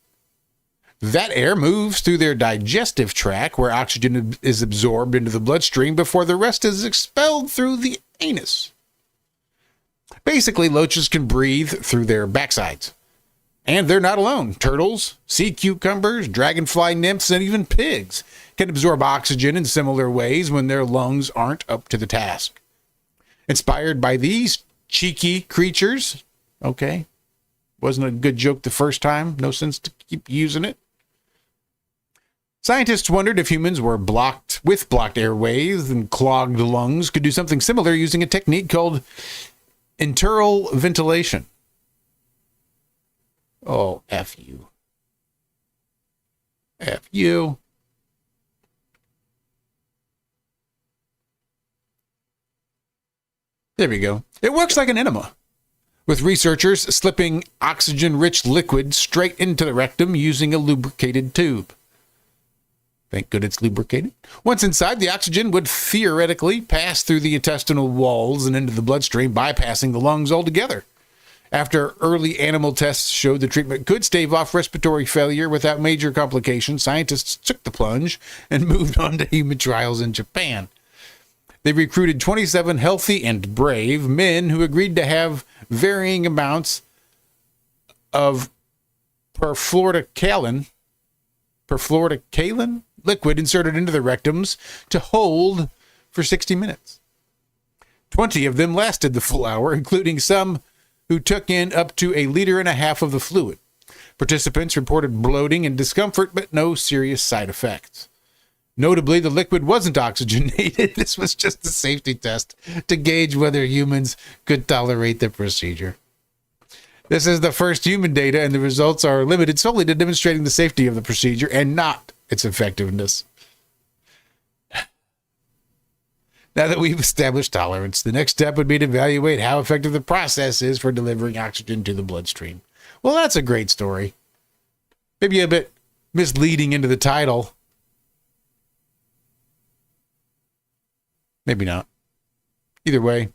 That air moves through their digestive tract, where oxygen is absorbed into the bloodstream before the rest is expelled through the anus. Basically, loaches can breathe through their backsides. And they're not alone. Turtles, sea cucumbers, dragonfly nymphs, and even pigs can absorb oxygen in similar ways when their lungs aren't up to the task. Inspired by these cheeky creatures, okay, wasn't a good joke the first time, no sense to keep using it. Scientists wondered if humans were blocked airways and clogged lungs could do something similar using a technique called internal ventilation. Oh, F you. F you. There we go. It works like an enema, with researchers slipping oxygen-rich liquid straight into the rectum using a lubricated tube. Thank good it's lubricated. Once inside, the oxygen would theoretically pass through the intestinal walls and into the bloodstream, bypassing the lungs altogether. After early animal tests showed the treatment could stave off respiratory failure without major complications, scientists took the plunge and moved on to human trials in Japan. They recruited 27 healthy and brave men who agreed to have varying amounts of perfluorocalin liquid inserted into their rectums to hold for 60 minutes. 20 of them lasted the full hour, including some who took in up to 1.5 liters of the fluid. Participants reported bloating and discomfort, but no serious side effects. Notably, the liquid wasn't oxygenated. This was just a safety test to gauge whether humans could tolerate the procedure. This is the first human data, and the results are limited solely to demonstrating the safety of the procedure and not its effectiveness. Now that we've established tolerance, the next step would be to evaluate how effective the process is for delivering oxygen to the bloodstream. Well, that's a great story. Maybe a bit misleading into the title. Maybe not. Either way,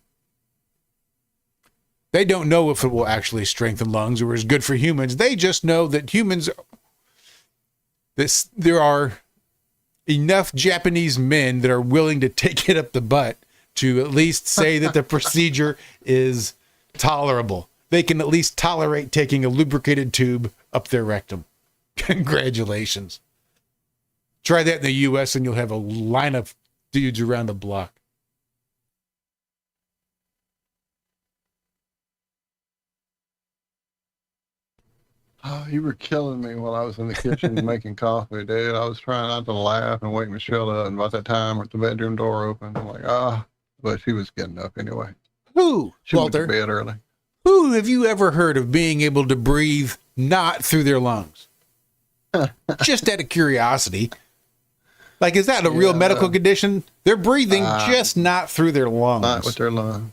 they don't know if it will actually strengthen lungs or is good for humans. They just know that there are enough Japanese men that are willing to take it up the butt to at least say that the procedure is tolerable. They can at least tolerate taking a lubricated tube up their rectum. Congratulations. Try that in the U.S. and you'll have a line of dudes around the block. Oh, you were killing me while I was in the kitchen making coffee, dude. I was trying not to laugh and wake Michelle up, and about that time, with the bedroom door open, I'm like, but she was getting up anyway. Who, she Walter? went to bed early. Who have you ever heard of being able to breathe not through their lungs? Just out of curiosity. Like, is that a real medical condition? They're breathing just not through their lungs. Not with their lungs.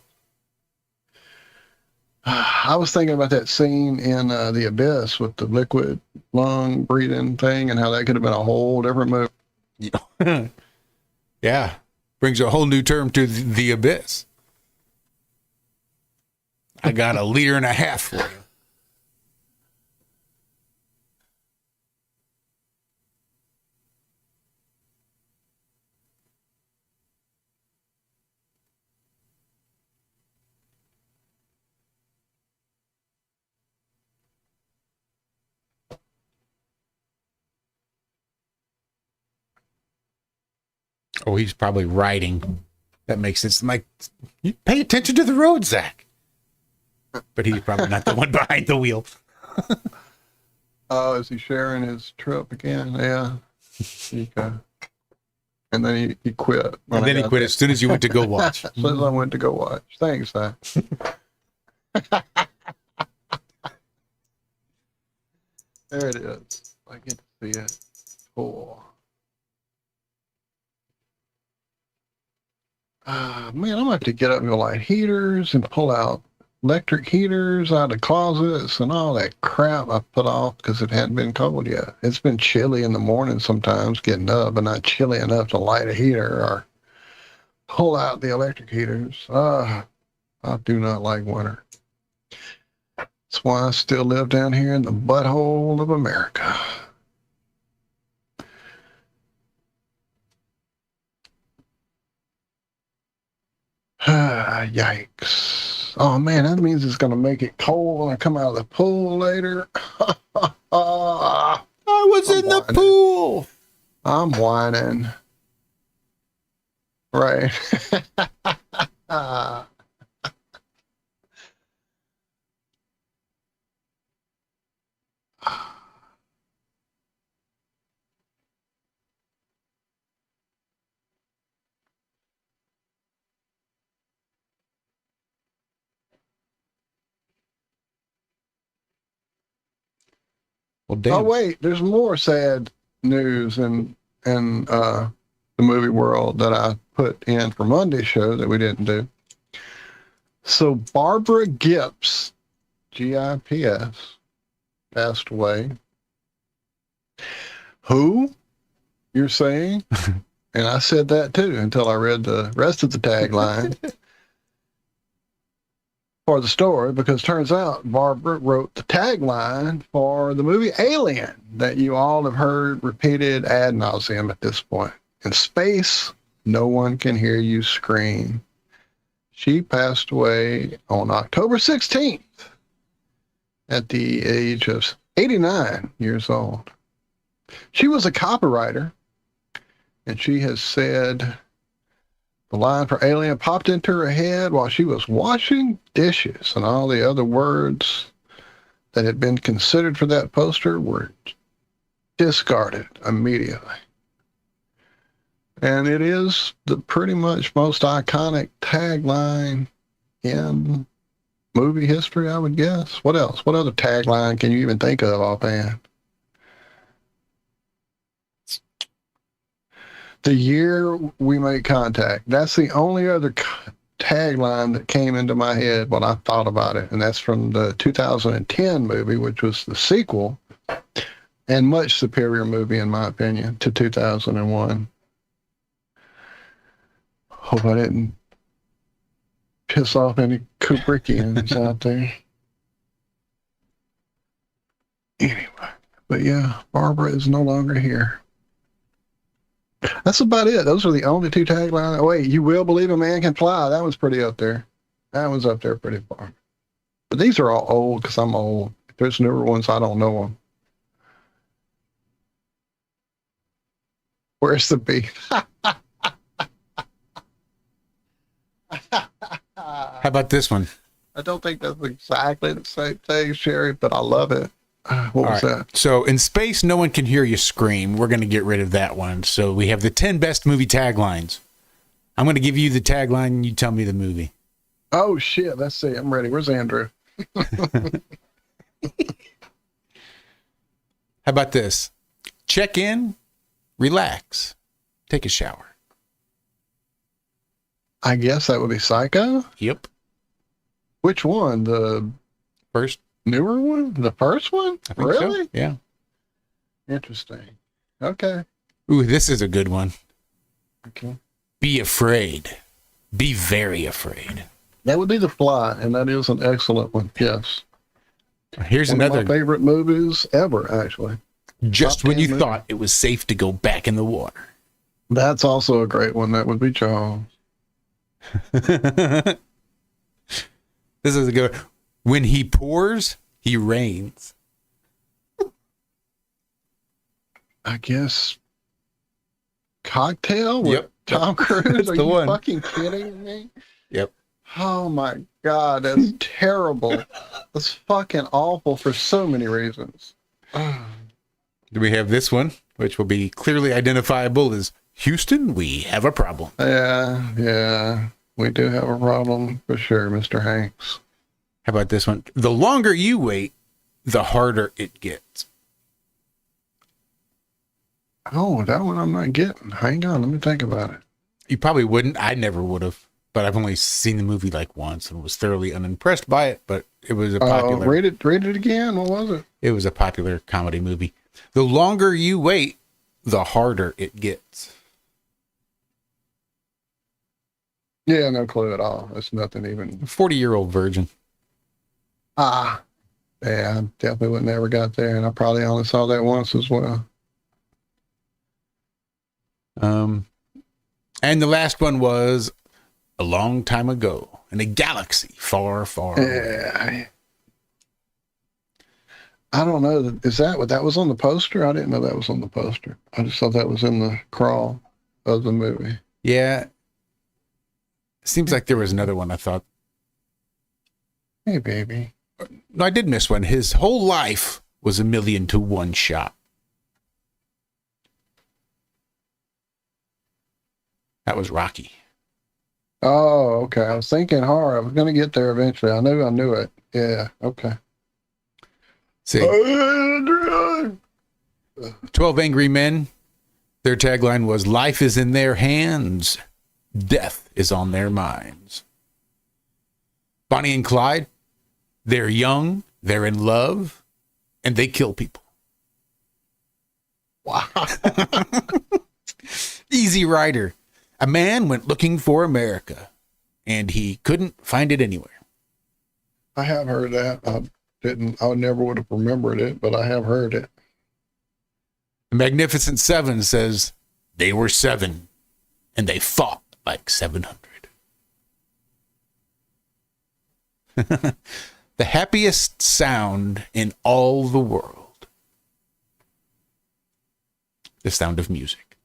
I was thinking about that scene in The Abyss with the liquid lung breathing thing and how that could have been a whole different movie. Yeah. Brings a whole new term to the abyss. I got 1.5 liters for you. Oh, he's probably riding. That makes sense. Like, you pay attention to the road, Zack. But he's probably not the one behind the wheel. Oh, is he sharing his trip again? Yeah. Okay. And then he quit. And then he quit as soon as you went to go watch. As soon as I went to go watch. Thanks, Zack. There it is. I get to see it. Cool. man, I'm going to have to get up and go light heaters and pull out electric heaters out of closets and all that crap I put off because it hadn't been cold yet. It's been chilly in the morning sometimes getting up, but not chilly enough to light a heater or pull out the electric heaters. I do not like winter. That's why I still live down here in the butthole of America. Yikes. Oh man, that means it's going to make it cold when I come out of the pool later. I was in the pool. I'm whining. Right. Well, damn. Oh wait, there's more sad news in the movie world that I put in for Monday's show that we didn't do. So Barbara Gips, Gips, passed away. Who? You're saying? And I said that too until I read the rest of the tagline for the story, because turns out Barbara wrote the tagline for the movie Alien that you all have heard repeated ad nauseum at this point. In space, no one can hear you scream. She passed away on October 16th at the age of 89 years old. She was a copywriter, and she has said the line for Alien popped into her head while she was washing dishes, and all the other words that had been considered for that poster were discarded immediately. And it is the pretty much most iconic tagline in movie history, I would guess. What else? What other tagline can you even think of offhand? The year we made contact. That's the only other tagline that came into my head when I thought about it. And that's from the 2010 movie, which was the sequel and much superior movie, in my opinion, to 2001. Hope I didn't piss off any Kubrickians out there. Anyway, but yeah, Barbara is no longer here. That's about it. Those are the only two taglines. Oh, wait, you will believe a man can fly. That one's pretty up there. That one's up there pretty far. But these are all old because I'm old. If there's newer ones, I don't know them. Where's the beef? How about this one? I don't think that's exactly the same thing, Sherry, but I love it. What was that? So in space, no one can hear you scream. We're going to get rid of that one. So we have the 10 best movie taglines. I'm going to give you the tagline and you tell me the movie. Oh, shit. Let's see. I'm ready. Where's Andrew? How about this? Check in, relax, take a shower. I guess that would be Psycho? Yep. Which one? The first? Newer one? The first one? I think really? So. Yeah. Interesting. Okay. Ooh, this is a good one. Okay. Be afraid. Be very afraid. That would be The Fly, and that is an excellent one. Yes. Here's one another. of my favorite movies ever, actually. Just Top when you 10 thought it was safe to go back in the water. That's also a great one. That would be Jaws. This is a good one. When he pours, he rains. I guess Cocktail with Yep. Tom Cruise? That's Are the you one. fucking kidding me? Yep. Oh my God, that's terrible. That's fucking awful for so many reasons. Do we have this one, which will be clearly identifiable as Houston, we have a problem. Yeah, we do have a problem for sure, Mr. Hanks. How about this one? The longer you wait, the harder it gets. Oh, that one I'm not getting. Hang on, let me think about it. You probably wouldn't. I never would have. but I've only seen the movie like once and was thoroughly unimpressed by it. But it was a popular. Rate it again. What was it? It was a popular comedy movie. The longer you wait, the harder it gets. Yeah, no clue at all. It's nothing even. 40-year-old virgin. Yeah, I definitely would never got there, and I probably only saw that once as well. And the last one was A Long Time Ago in a galaxy far, far away. I don't know. Is that what that was on the poster? I didn't know that was on the poster. I just thought that was in the crawl of the movie. Yeah. Seems like there was another one I thought. Hey, baby. No, I did miss one. His whole life was 1,000,000 to 1 shot. That was Rocky. Oh, okay. I was thinking horror. I was going to get there eventually. I knew it. Yeah, okay. See, 12 Angry Men, their tagline was, life is in their hands, death is on their minds. Bonnie and Clyde, they're young, they're in love, and they kill people. Wow. Easy Rider. A man went looking for America, and he couldn't find it anywhere. I have heard that. I never would have remembered it, but I have heard it. The Magnificent Seven says they were 7, and they fought like 700. The happiest sound in all the world. The sound of music.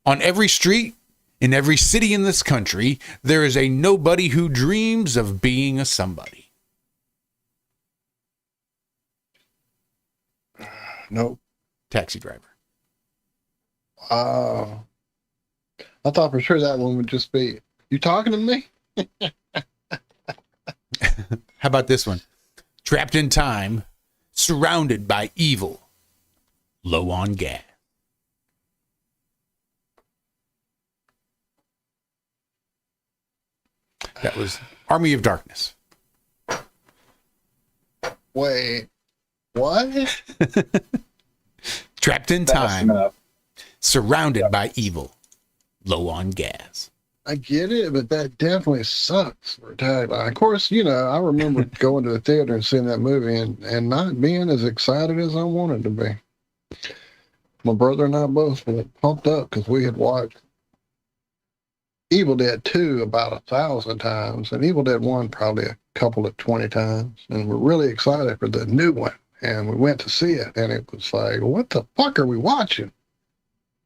On every street, in every city in this country, there is a nobody who dreams of being a somebody. Nope. Taxi Driver. I thought for sure that one would just be, you talking to me? How about this one? Trapped in time, surrounded by evil, low on gas. That was Army of Darkness. Wait, what? Trapped in time, surrounded by evil, low on gas. I get it, but that definitely sucks for a tagline. Of course, I remember going to the theater and seeing that movie and not being as excited as I wanted to be. My brother and I both were pumped up because we had watched Evil Dead 2 about 1,000 times, and Evil Dead 1 probably a couple of 20 times, and we're really excited for the new one. And we went to see it, and it was like, what the fuck are we watching?